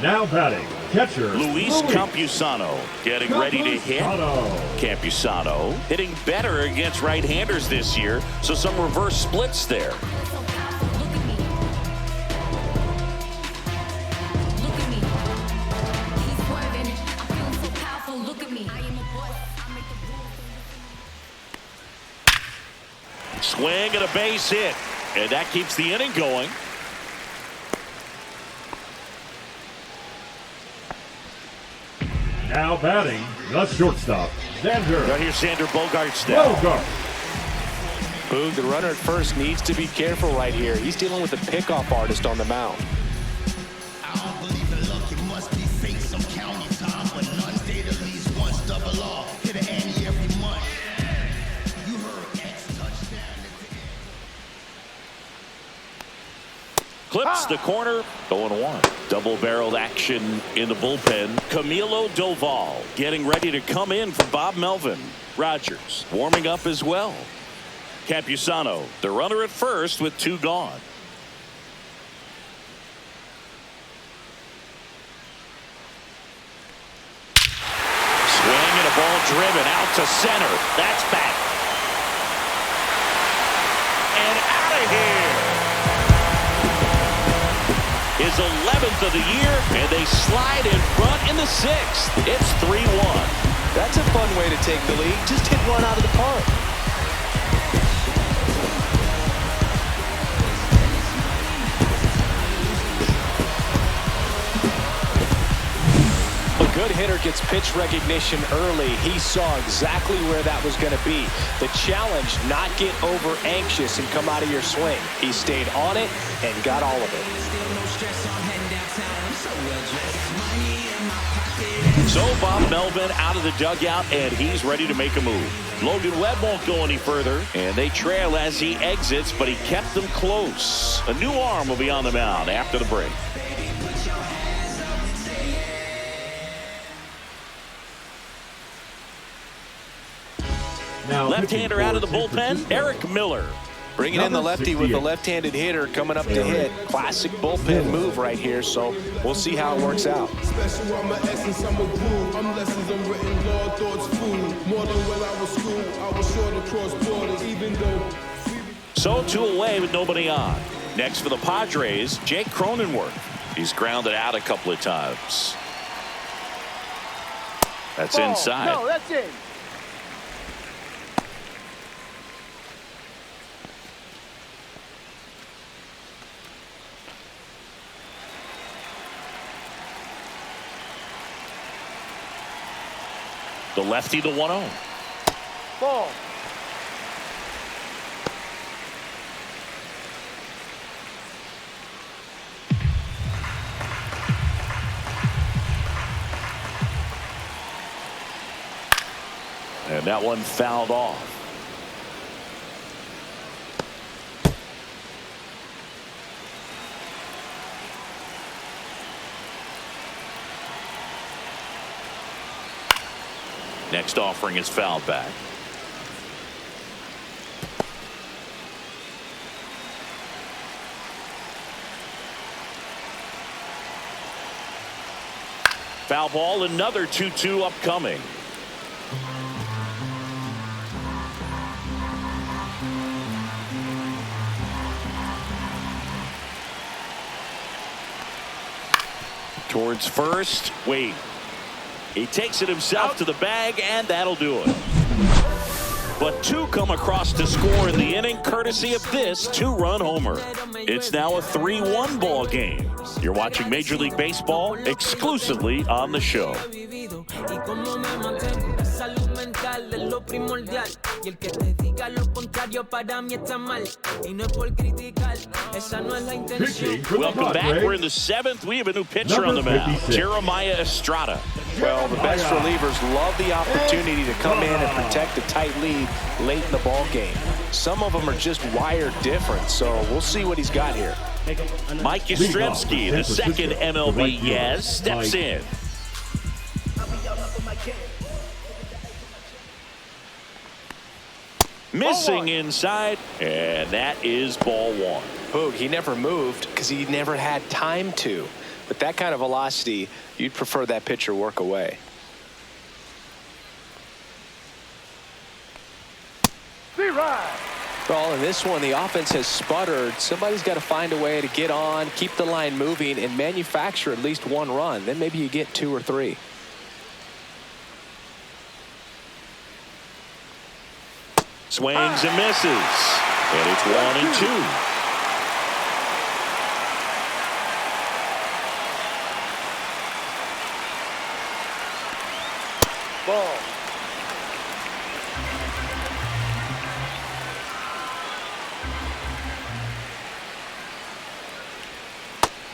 Now batting, catcher
Luis Campusano getting ready to hit. Campusano hitting better against right-handers this year, so some reverse splits there. Swing and a base hit, and that keeps the inning going.
Now batting, the shortstop, Xander.
Right here, Xander Bogaerts now.
Boog, the runner at first needs to be careful right here. He's dealing with a pickoff artist on the mound.
I don't believe in luck, it must be fake. Some county time, but none stayed at least once. Double off, hit an Annie every month. You heard X touchdown.
Clips the corner, 0-1. Double-barreled action in the bullpen. Camilo Doval getting ready to come in for Bob Melvin. Rogers warming up as well. Campusano, the runner at first with two gone. Swing and a ball driven out to center. That's back. And out of here. His 11th of the year, and they slide in front in the sixth. It's 3-1.
That's a fun way to take the lead. Just hit one out of the park. A good hitter gets pitch recognition early. He saw exactly where that was going to be. The challenge, not get over anxious and come out of your swing. He stayed on it and got all of it.
So Bob Melvin out of the dugout, and he's ready to make a move. Logan Webb won't go any further, and they trail as he exits, but he kept them close. A new arm will be on the mound after the break. Left-hander out of the bullpen, Eric Miller.
Bringing in the lefty with the left-handed hitter coming up to hit. Classic bullpen move right here, so we'll see how it works out.
Special, I'm an essence, I'm a groove. I'm lessons, I'm written, law, thoughts, food. More than when I was school, I was sure to cross borders, even though.
So 2 away with nobody on. Next for the Padres, Jake Cronenworth. He's grounded out a couple of times. That's inside.
No, that's in.
The lefty, the 1-0.
Ball.
And that one fouled off. Next offering is fouled back. Foul ball, another 2-2 upcoming. Towards first. Wait. He takes it himself to the bag, and that'll do it. But two come across to score in the inning, courtesy of this two-run homer. It's now a 3-1 ball game. You're watching Major League Baseball exclusively on the show. Welcome back. We're in the seventh. We have a new pitcher on the mound, Jeremiah Estrada.
Well, the best relievers love the opportunity to come in and protect a tight lead late in the ball game. Some of them are just wired different, so we'll see what he's got here.
Mike Yastrzemski, the second MLB Yaz, steps in. Missing inside, and that is ball one.
Boog, he never moved because he never had time to. With that kind of velocity, you'd prefer that pitcher work away. Well, in this one, the offense has sputtered. Somebody's got to find a way to get on, keep the line moving, and manufacture at least one run. Then maybe you get 2 or 3.
Swings and misses. And it's 1-2.
Ball.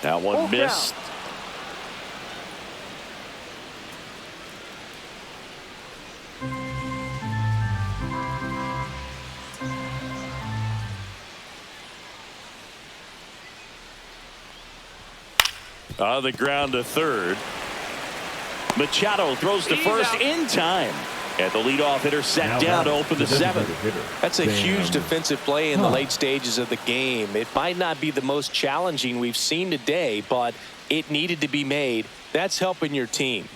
That one missed. On the ground to third. Machado throws to first in time. And the leadoff hitter set down to open the seventh.
That's a huge defensive play in the late stages of the game. It might not be the most challenging we've seen today, but it needed to be made. That's helping your team.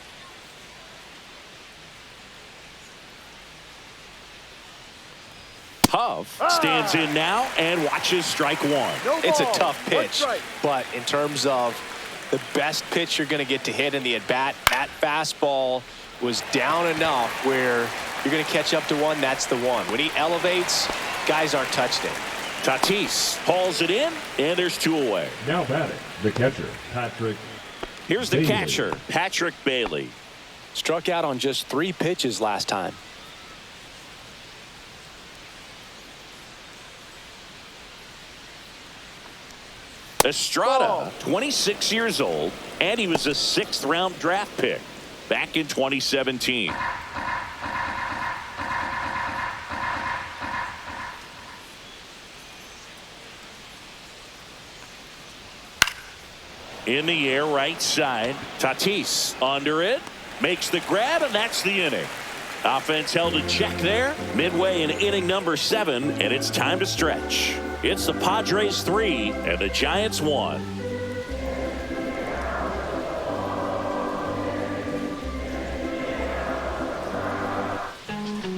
Huff stands in now and watches strike one.
It's a tough pitch, but in terms of the best pitch you're going to get to hit in the at-bat, that fastball was down enough where you're going to catch up to one. That's the one. When he elevates, guys aren't touched it.
Tatis hauls it in, and there's 2 away.
Now batting, the catcher, Patrick.
Here's the catcher, Patrick Bailey.
Struck out on just 3 pitches last time.
Estrada, 26 years old, and he was a 6th-round draft pick back in 2017. In the air, right side. Tatis under it, makes the grab, and that's the inning. Offense held in check there, midway in inning number 7, and it's time to stretch. It's the Padres 3 and the Giants 1.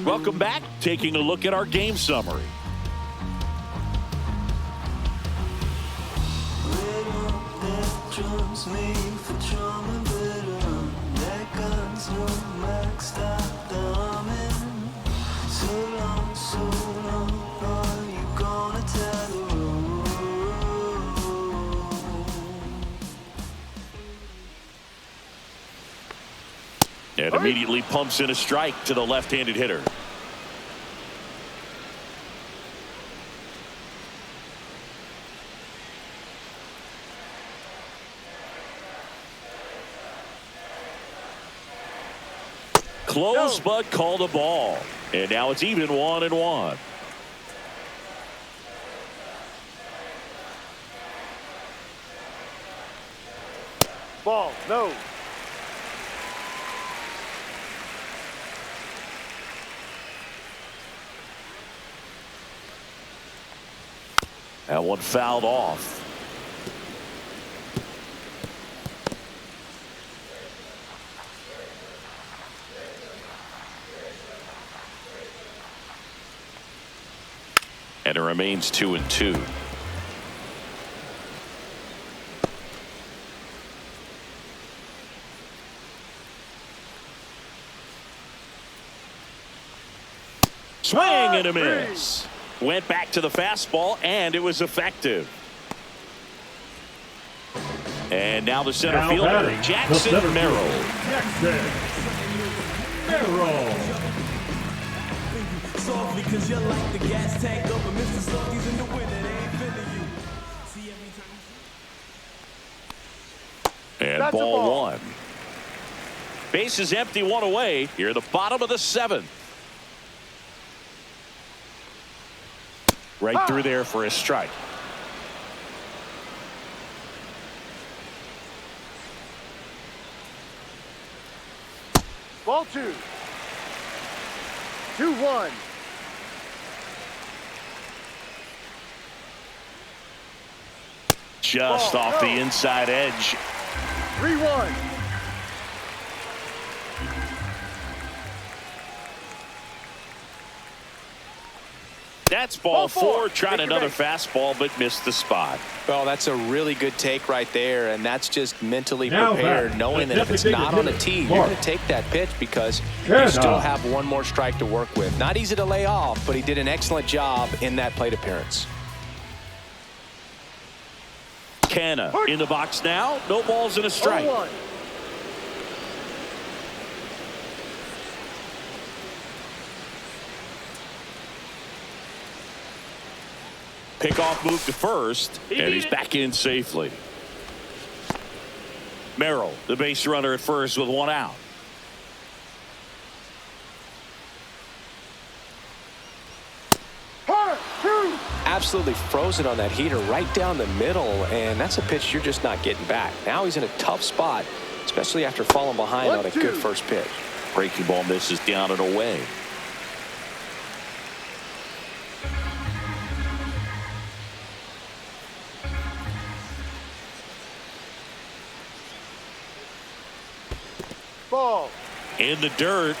Welcome back. Taking a look at our game summary. And immediately pumps in a strike to the left-handed hitter. Close, but called a ball. And now it's even 1-1.
Ball, no.
That one fouled off. And it remains 2-2. Swing and a miss. Went back to the fastball, and it was effective. And now the center fielder, Jackson Merrill.
Softly, cause you're like the gas tank of a Mr. Salty's in the winter. They ain't feeling you. See every time.
And ball one. Base is empty, one away. Here at the bottom of the seventh. Right through there for a strike.
Ball 2. 2-1.
Just off the inside edge.
3-1.
That's ball 4. Tried another fastball, but missed the spot.
Well, that's a really good take right there, and that's just mentally prepared, knowing that if it's not on a tee, you're going to take that pitch because you still have one more strike to work with. Not easy to lay off, but he did an excellent job in that plate appearance.
Canna in the box now. No balls and a strike.
0-1.
Pickoff move to first, and he's back in safely. Merrill, the base runner at first with one out.
Absolutely frozen on that heater right down the middle, and that's a pitch you're just not getting back. Now he's in a tough spot, especially after falling behind on a good first pitch.
Breaking ball misses down and away.
Ball.
In the dirt.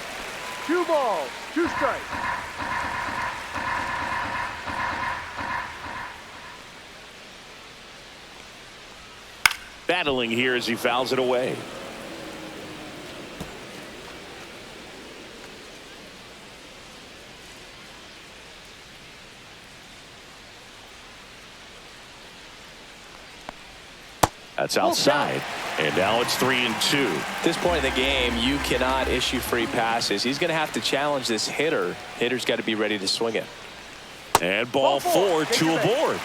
2 balls, 2 strikes.
Battling here as he fouls it away. That's outside. And now it's 3-2.
At this point in the game, you cannot issue free passes. He's going to have to challenge this hitter. Hitter's got to be ready to swing it.
And ball 4, 2 aboard.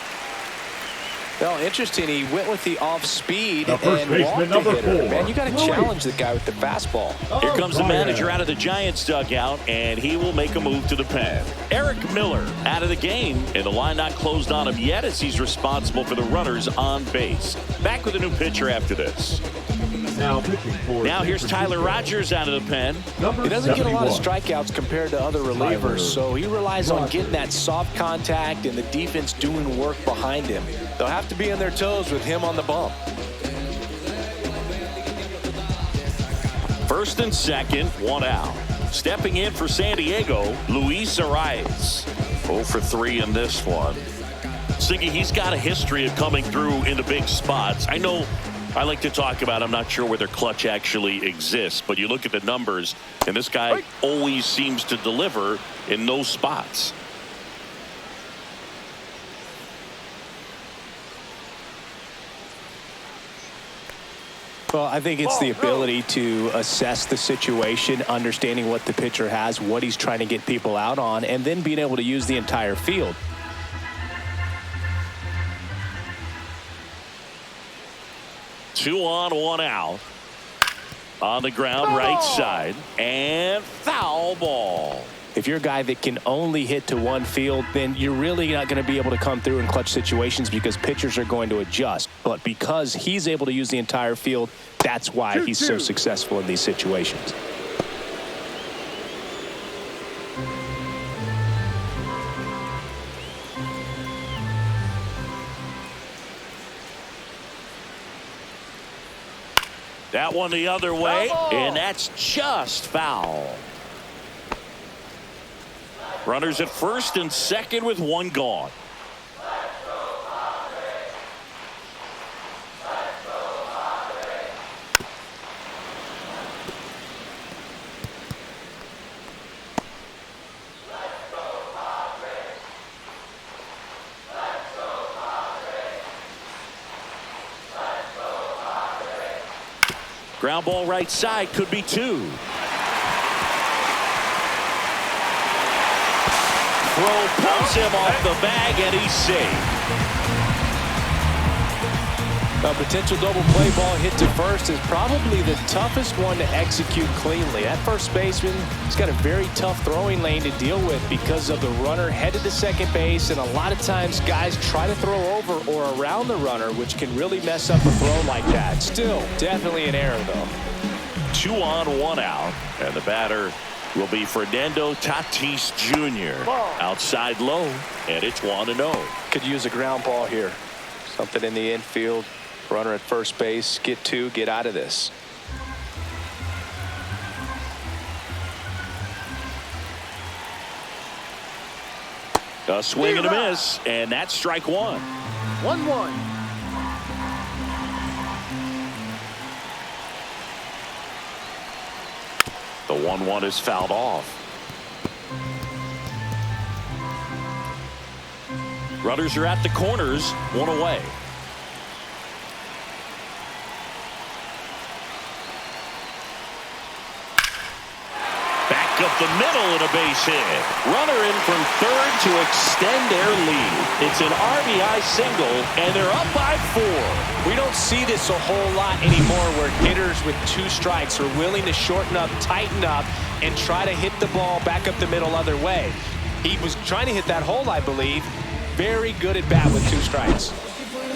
Well, interesting. He went with the off speed and
baseman,
walked the hitter.
4.
Man, you got to challenge the guy with the fastball.
Here comes the manager out of the Giants dugout, and he will make a move to the pen. Eric Miller out of the game, and the line not closed on him yet as he's responsible for the runners on base. Back with a new pitcher after this. Now here's Tyler Rogers out of the pen.
He doesn't get a lot of strikeouts compared to other relievers, so he relies on getting that soft contact and the defense doing work behind him. They'll have to be on their toes with him on the bump.
First and second, one out. Stepping in for San Diego, Luis Arias. 0 for 3 in this one. Siggy, he's got a history of coming through in the big spots. I know I like to talk about, I'm not sure whether clutch actually exists, but you look at the numbers, and this guy always seems to deliver in those spots.
Well, I think it's the ability to assess the situation, understanding what the pitcher has, what he's trying to get people out on, and then being able to use the entire field.
Two on, one out. On the ground, right side, and foul ball.
If you're a guy that can only hit to one field, then you're really not going to be able to come through in clutch situations because pitchers are going to adjust. But because he's able to use the entire field, that's why he's so successful in these situations.
That one the other way, and that's just foul. Runners at first and second with one gone. Ground ball right side, could be two. Throw pulls him off the bag, and he's safe.
A potential double play ball hit to first is probably the toughest one to execute cleanly. That first baseman has got a very tough throwing lane to deal with because of the runner headed to second base, and a lot of times guys try to throw over or around the runner, which can really mess up a throw like that. Still, definitely an error, though.
2 on, 1 out, and the batter will be Fernando Tatis Jr. Outside low, and it's 1-0.
Could use a ground ball here. Something in the infield. Runner at first base. Get two. Get out of this.
A swing and a miss, and that's strike one.
1-1.
The 1-1 is fouled off. Runners are at the corners, one away. Back up the middle and a base hit. Runner in from third to extend their lead. It's an RBI single, and they're up by 4.
We don't see this a whole lot anymore where hitters with 2 strikes are willing to shorten up, tighten up, and try to hit the ball back up the middle other way. He was trying to hit that hole, I believe. Very good at bat with 2 strikes.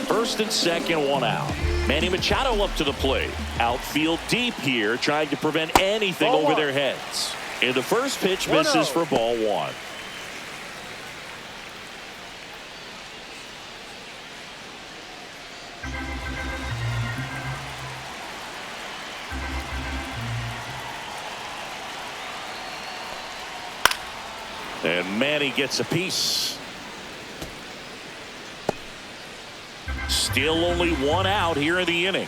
First and second, 1 out. Manny Machado up to the plate. Outfield deep here, trying to prevent anything over their heads. And the first pitch misses for ball 1. And Manny gets a piece. Still only 1 out here in the inning.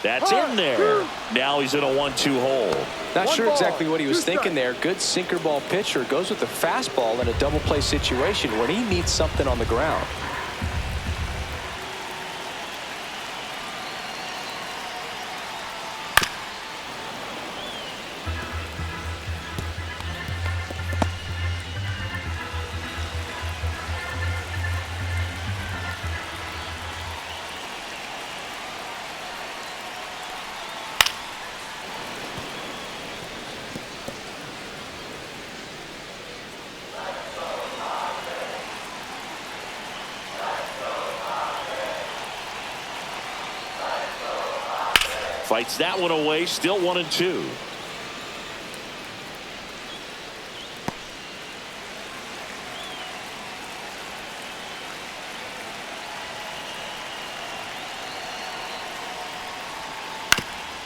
That's in there. Now he's in a 1-2 hole.
Not sure exactly what he was thinking there. Good sinker ball pitcher goes with the fastball in a double play situation when he needs something on the ground.
Fights that one away, still 1-2.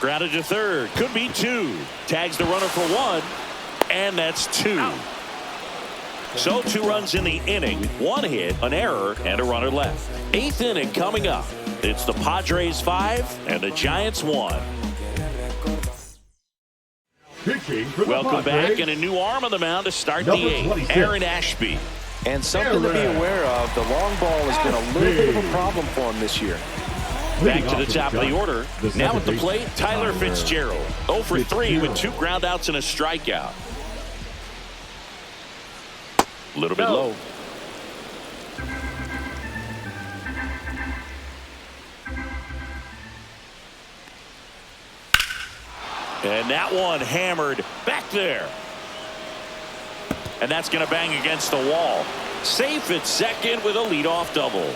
Grounded to third, could be 2. Tags the runner for 1, and that's 2. So 2 runs in the inning, 1 hit, an error, and a runner left. 8th inning coming up. It's the Padres 5 and the Giants 1. Welcome back, and a new arm on the mound to start the 8th. Aaron Ashby.
And something to be aware of, the long ball has been a little bit of a problem for him this year.
Back to the top of the order. Now at the plate, Tyler Fitzgerald. 0 for 3 with 2 groundouts and a strikeout. A little bit low. And that one hammered back there. And that's going to bang against the wall. Safe at second with a leadoff double.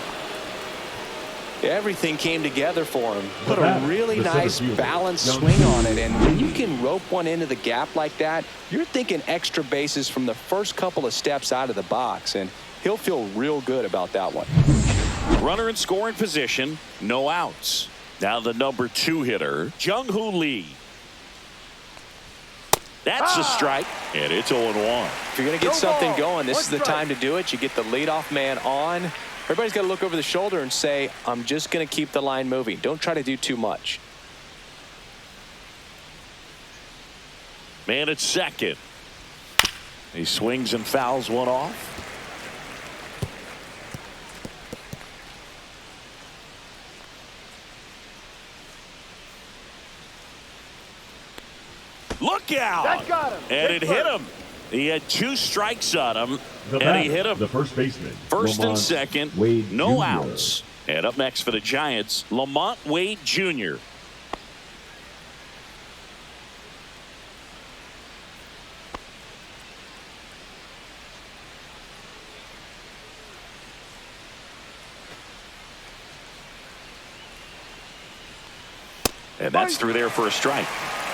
Everything came together for him. Put a really nice balanced swing on it. And when you can rope one into the gap like that, you're thinking extra bases from the first couple of steps out of the box. And he'll feel real good about that one.
Runner in scoring position, no outs. Now the number 2 hitter, Jung-Hoo Lee. That's a strike, and it's 0-1.
If you're going to get something going, this is the time to do it. You get the leadoff man on. Everybody's got to look over the shoulder and say, I'm just going to keep the line moving. Don't try to do too much.
Man at second. He swings and fouls one off. Look out!
That got him.
And it hit him. He had 2 strikes on him, and he hit him.
The first baseman.
First
Lamont
and second,
Wade
no
Jr.
outs. And up next for the Giants, Lamont Wade Jr. And that's through there for a strike.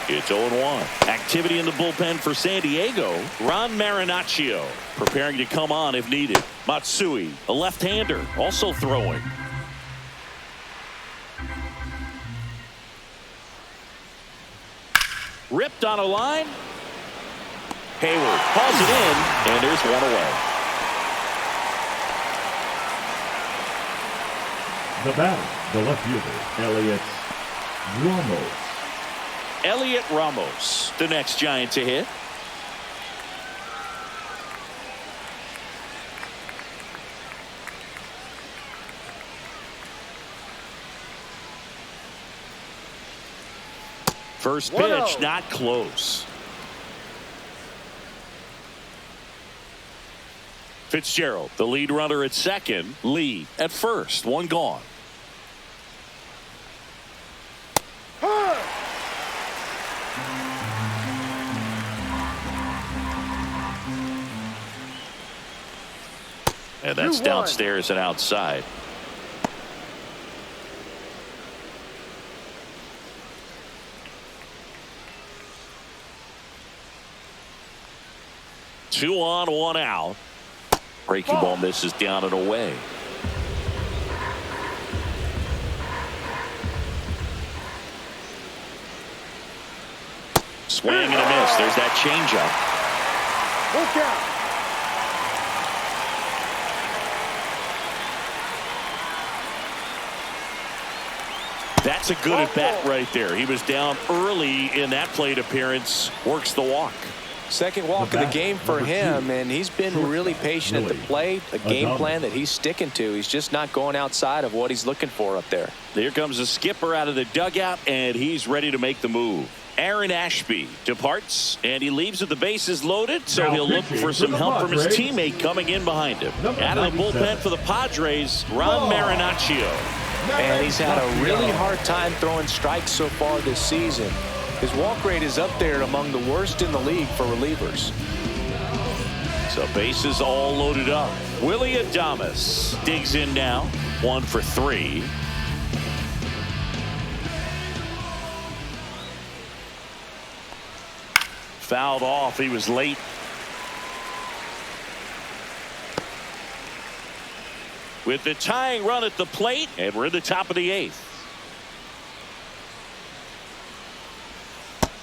It's 0-1. Activity in the bullpen for San Diego. Ron Marinaccio preparing to come on if needed. Matsui, a left-hander, also throwing. Ripped on a line. Hayward hauls it in, and there's one away.
The batter, the left fielder,
Elliot Ramos, the next Giant to hit. First pitch, not close. Fitzgerald, the lead runner at second. Lee at first. One gone. And that's downstairs and outside. Two on, one out. Breaking ball misses down and away. Swing and a miss. There's that changeup.
Look out.
That's a good at bat right there. He was down early in that plate appearance. Works the walk.
Second walk of the game for him, and he's been really patient at the plate. A game plan that he's sticking to. He's just not going outside of what he's looking for up there.
Here comes the skipper out of the dugout, and he's ready to make the move. Aaron Ashby departs, and he leaves with the bases loaded, so he'll look for some help from his teammate coming in behind him. Out of the bullpen for the Padres, Ron Marinaccio.
And he's had a really hard time throwing strikes so far this season. His walk rate is up there among the worst in the league for relievers.
So bases all loaded up. Willie Adames digs in now. 1 for 3. Fouled off. He was late. With the tying run at the plate, and we're in the top of the 8th.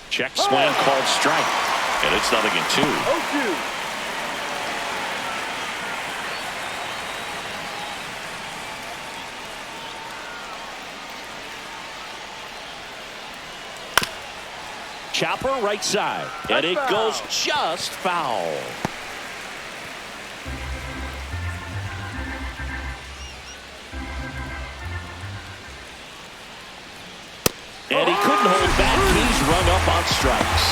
Check swing called strike, and it's 0-2.
0-2.
Chopper right side, and it goes just foul. And he couldn't hold back. He's run up on strikes.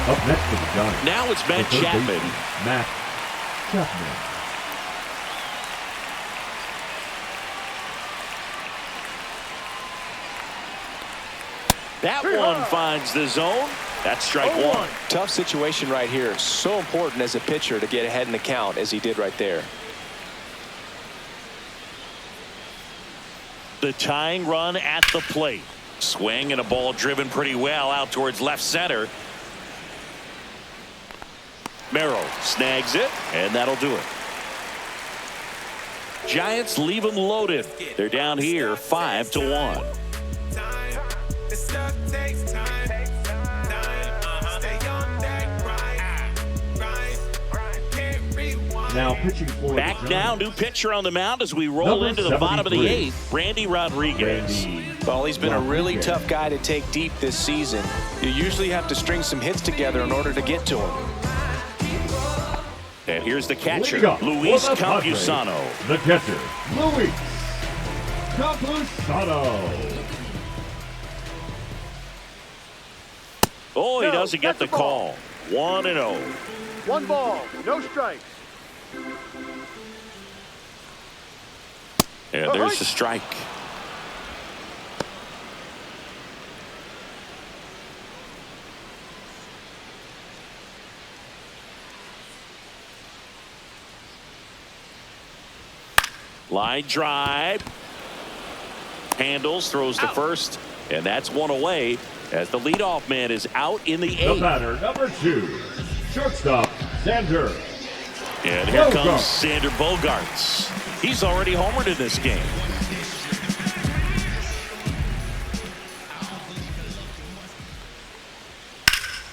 Up next for the Giants.
Now it's Matt Chapman.
Matt Chapman.
That one finds the zone. That's strike 1.
Tough situation right here. So important as a pitcher to get ahead in the count as he did right there.
The tying run at the plate. Swing and a ball driven pretty well out towards left center. Merrill snags it, and that'll do it. Giants leave them loaded. They're down here 5-1.
stuff takes time. Stay on that grind. Can't rewind.
Now pitching for
back now, new pitcher on the mound as we roll into the bottom of the 8th. Randy Rodriguez.
Well, he's been a really tough guy to take deep this season. You usually have to string some hits together in order to get to him.
And here's the catcher, Luis Campusano.
The catcher, Luis Campusano.
Oh, he doesn't get the call. 1-0.
1 ball, no strikes.
And there's the strike. Line drive. Handles, throws to first, and that's one away as the leadoff man is out in the 8th.
The batter, number 2, shortstop, Sander.
And here comes Sander Bogaerts. He's already homered in this game.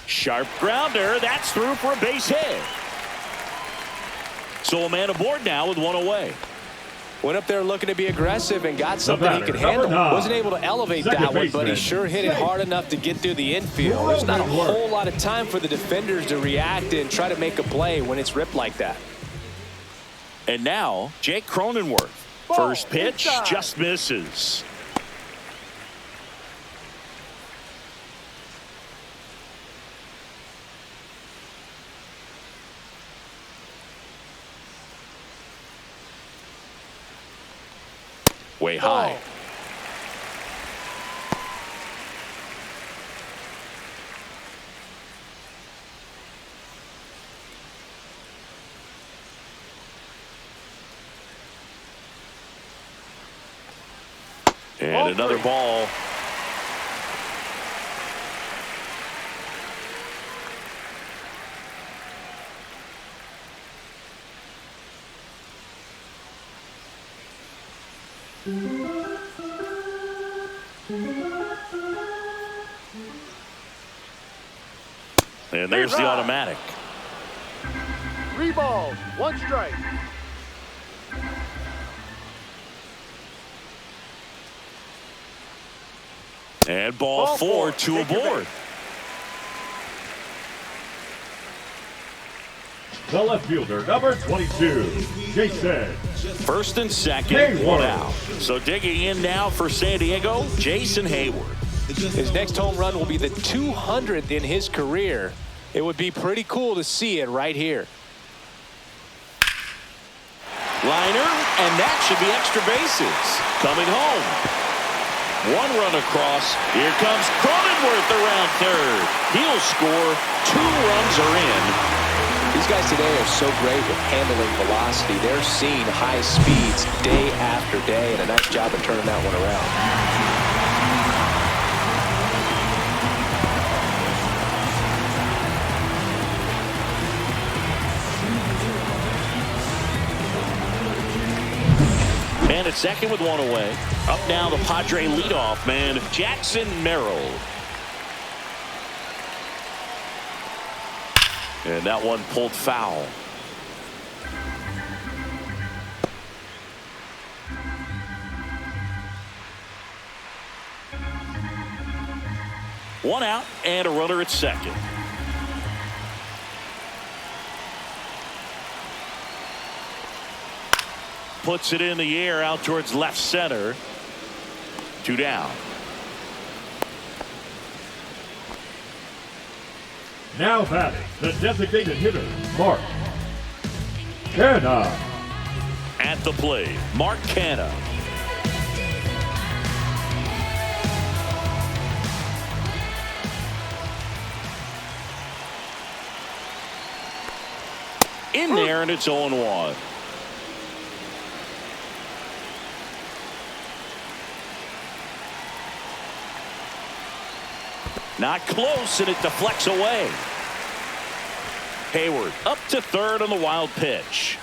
Sharp grounder. That's through for a base hit. So a man aboard now with 1 away.
Went up there looking to be aggressive and got something he could handle. Wasn't able to elevate that one, but he sure hit it hard enough to get through the infield. There's not a whole lot of time for the defenders to react and try to make a play when it's ripped like that.
And now, Jake Cronenworth. First pitch, just misses. Way high. And another ball. And there's the automatic.
3 balls, 1 strike.
And ball 4, 2 aboard.
The left fielder, number 22, Jason.
First and second, 1 out. So digging in now for San Diego, Jason Hayward.
His next home run will be the 200th in his career. It would be pretty cool to see it right here.
Liner, and that should be extra bases. Coming home. 1 run across. Here comes Cronenworth around third. He'll score. 2 runs are in.
These guys today are so great with handling velocity. They're seeing high speeds day after day, and a nice job of turning that one around.
Man at second with 1 away. Up now the Padre leadoff man, Jackson Merrill. And that one pulled foul. One out and a runner at second. Puts it in the air out towards left center. 2 down.
Now batting, the designated hitter, Mark Canha.
At the plate, Mark Canha. In there, and it's 0-1. Not close, and it deflects away. Hayward up to third on the wild pitch.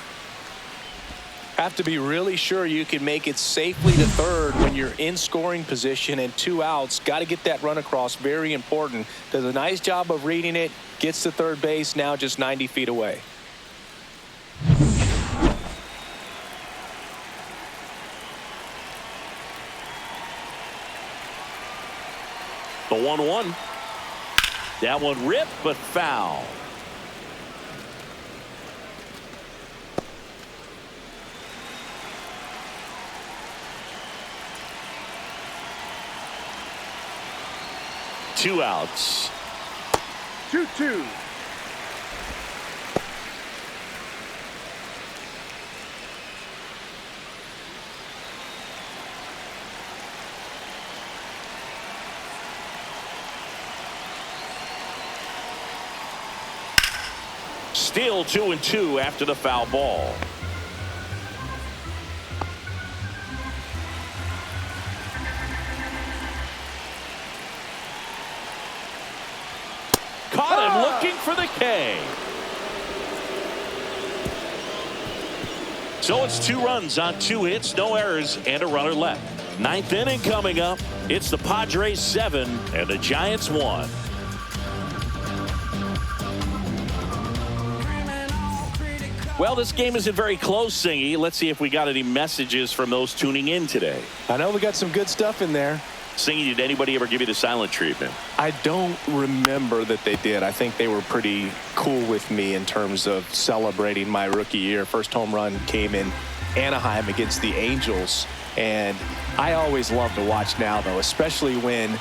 Have to be really sure you can make it safely to third when you're in scoring position and 2 outs. Got to get that run across. Very important. Does a nice job of reading it. Gets to third base. Now just 90 feet away.
The 1-1. That one ripped, but foul. Two outs.
2-2.
Still 2-2 after the foul ball. Caught him looking for the K. So it's 2 runs on 2 hits, no errors, and a runner left. 9th inning coming up. It's the Padres 7 and the Giants 1. Well, this game isn't very close, Singy. Let's see if we got any messages from those tuning in today.
I know we got some good stuff in there.
Singy, did anybody ever give you the silent treatment?
I don't remember that they did. I think they were pretty cool with me in terms of celebrating my rookie year. First home run came in Anaheim against the Angels. And I always love to watch now, though, especially when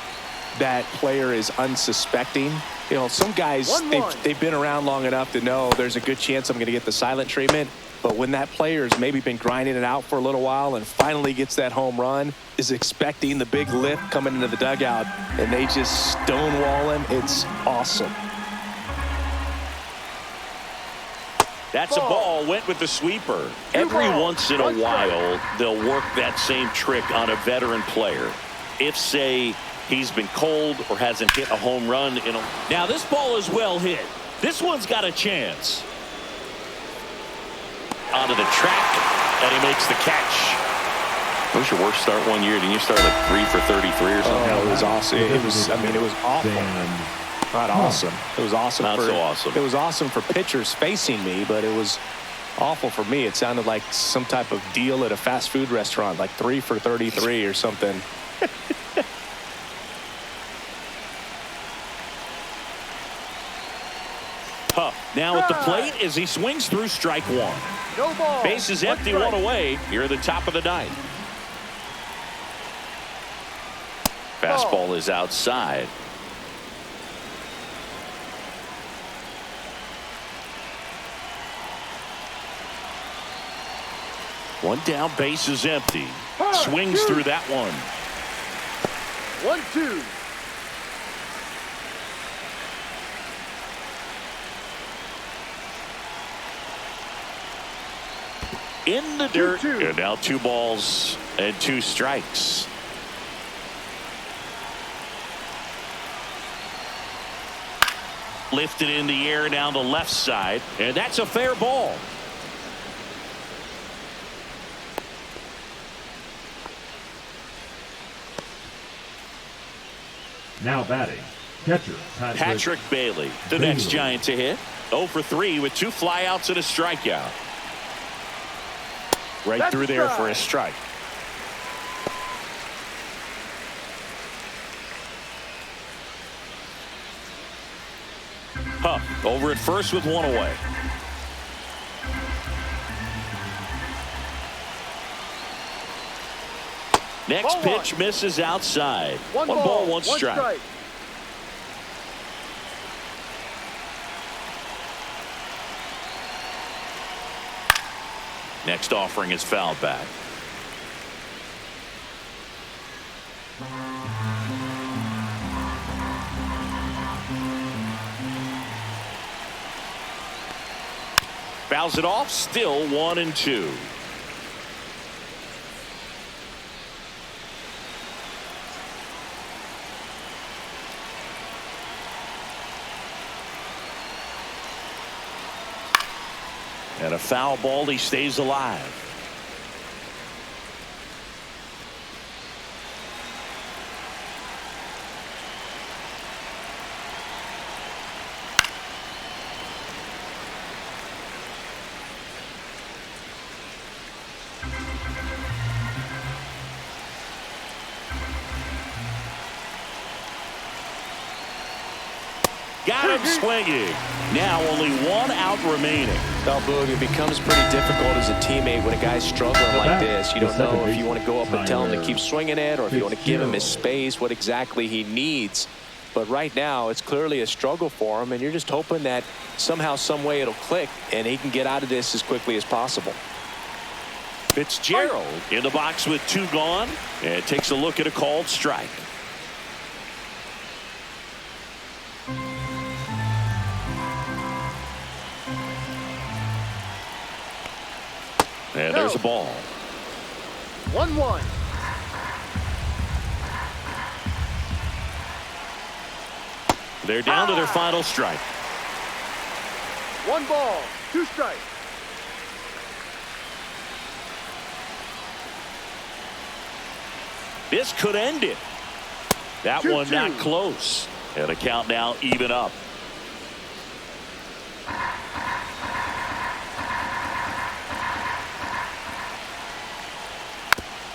that player is unsuspecting. You know, some guys, they've been around long enough to know there's a good chance I'm going to get the silent treatment. But when that player's maybe been grinding it out for a little while and finally gets that home run, is expecting the big lift coming into the dugout, and they just stonewall him, it's awesome.
That's a ball. Went with the sweeper. Every once in a while, they'll work that same trick on a veteran player. If, say, he's been cold or hasn't hit a home run in a... Now, this ball is well hit. This one's got a chance. Onto the track, and he makes the catch. What was your worst start one year? Didn't you start like 3 for 33 or something?
Oh, it was awesome. It was awful. Not awesome. It was awesome.
Not so awesome.
It was awesome for pitchers facing me, but it was awful for me. It sounded like some type of deal at a fast food restaurant, like 3 for 33 or something.
Now at the plate as he swings through strike 1.
No ball.
Base is empty, 1 away. Here at the top of the 9th. Fastball is outside. One down, base is empty. Swings through that one.
1-2.
In the dirt. And now 2 balls and 2 strikes. Lifted in the air down the left side, and that's a fair ball.
Now batting, catcher
Patrick Bailey, the next Giant to hit. 0 for 3 with 2 flyouts and a strikeout. Right through there for a strike. Over at first with 1 away. Next pitch misses outside. 1 ball, 1 strike. Next offering is fouled back. Fouls it off, still 1-2. And a foul ball, he stays alive. Got him swinging. Now only one out remaining.
Now, Boog, it becomes pretty difficult as a teammate when a guy's struggling like this. You don't know if you want to go up and tell him to keep swinging it or if you want to give him his space, what exactly he needs. But right now, it's clearly a struggle for him, and you're just hoping that somehow, some way it'll click, and he can get out of this as quickly as possible.
Fitzgerald in the box with 2 gone, and takes a look at a called strike. And there's a ball.
1-1.
They're down to their final strike.
1 ball, 2 strikes.
This could end it. That
2-2.
one not close. And a count now even up.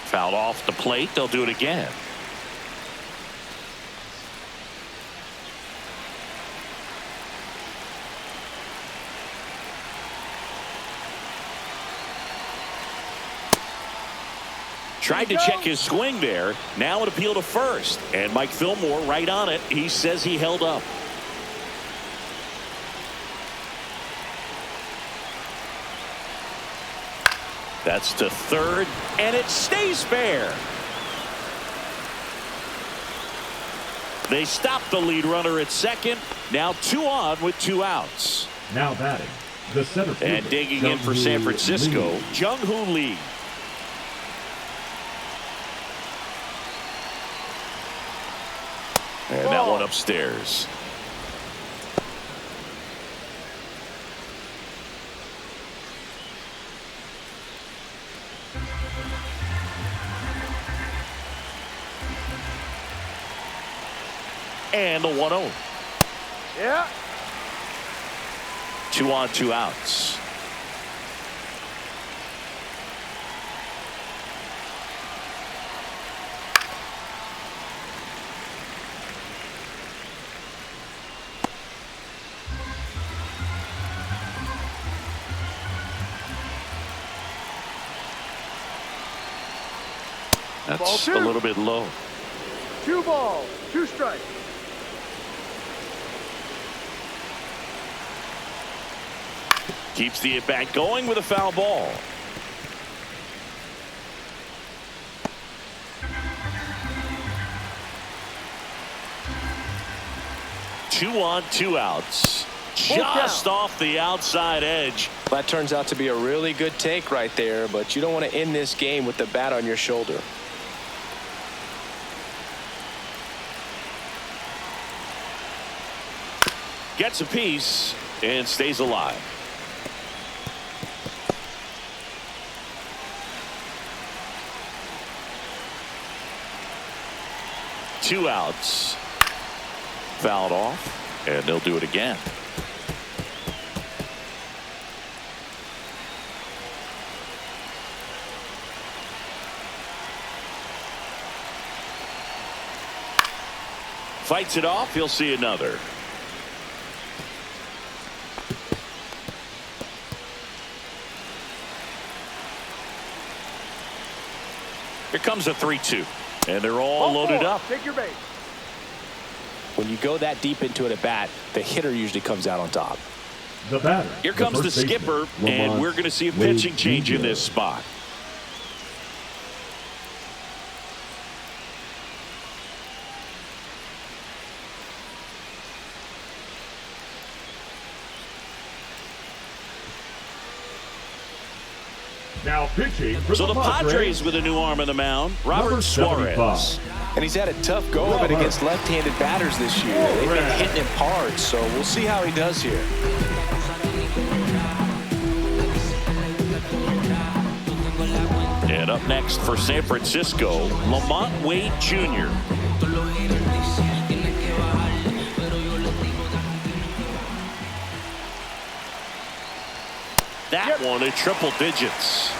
Fouled off the plate. They'll do it again. Tried to check his swing there. Now an appeal to first. And Mike Fillmore right on it. He says he held up. That's to third, and it stays fair. They stop the lead runner at second. Now 2 on with 2 outs.
Now batting, the center fielder.
And digging in for San Francisco, Jung-Hoo Lee. And that one upstairs. And the 1-0.
Yeah.
2 on, 2 outs. That's a little bit low.
2 balls, 2 strikes.
Keeps the at-bat going with a foul ball. Two on, 2 outs. Just off the outside edge.
That turns out to be a really good take right there, but you don't want to end this game with the bat on your shoulder.
Gets a piece and stays alive. Two outs. Fouled off, and they'll do it again. Fights it off. He'll see another. Here comes a 3-2. And they're all loaded up.
Take your base.
When you go that deep into it at bat, the hitter usually comes out on top.
The batter.
Here comes the skipper, and we're going to see a pitching change in this spot.
Now pitching for
so the Padres with a new arm on the mound, Robert Suarez.
And he's had a tough go of it against left-handed batters this year. They've been hitting him hard, so we'll see how he does here.
And up next for San Francisco, Lamont Wade Jr. That one at triple digits.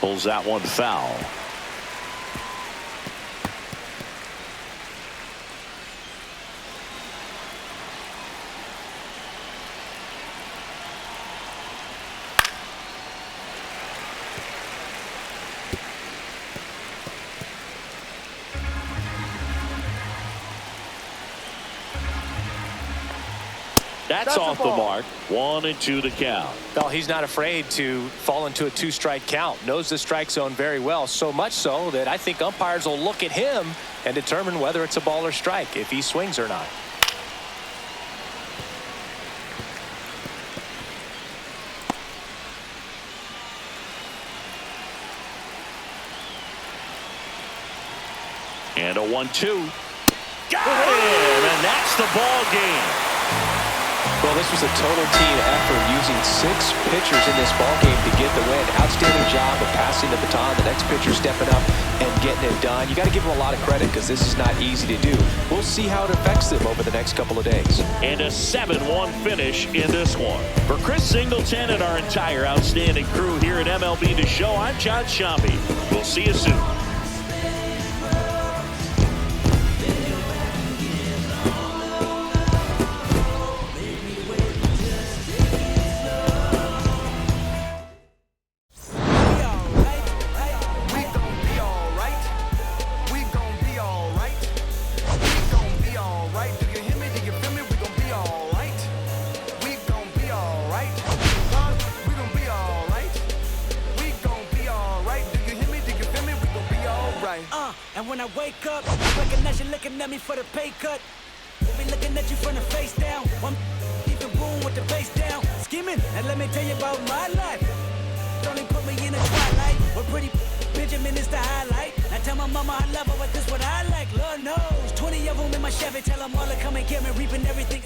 Pulls that one foul. That's off the mark. 1-2 the count.
Well, he's not afraid to fall into a 2-strike count. Knows the strike zone very well. So much so that I think umpires will look at him and determine whether it's a ball or strike, if he swings or not.
And a 1-2. Got him! And that's the ball game.
Well, this was a total team effort, using 6 pitchers in this ball game to get the win. Outstanding job of passing the baton. The next pitcher stepping up and getting it done. You got to give them a lot of credit because this is not easy to do. We'll see how it affects them over the next couple of days.
And a 7-1 finish in this one. For Chris Singleton and our entire outstanding crew here at MLB The Show, I'm John Shambi. We'll see you soon.
And when I wake up, recognize you looking at me for the pay cut. We'll be looking at you from the face down. One even boom with the face down. Scheming, and let me tell you about my life. Only put me in the twilight. We're pretty Benjamin is the highlight. I tell my mama I love her, but this what I like. Lord knows, 20 of them in my Chevy. Tell them all to come and get me, reaping everything.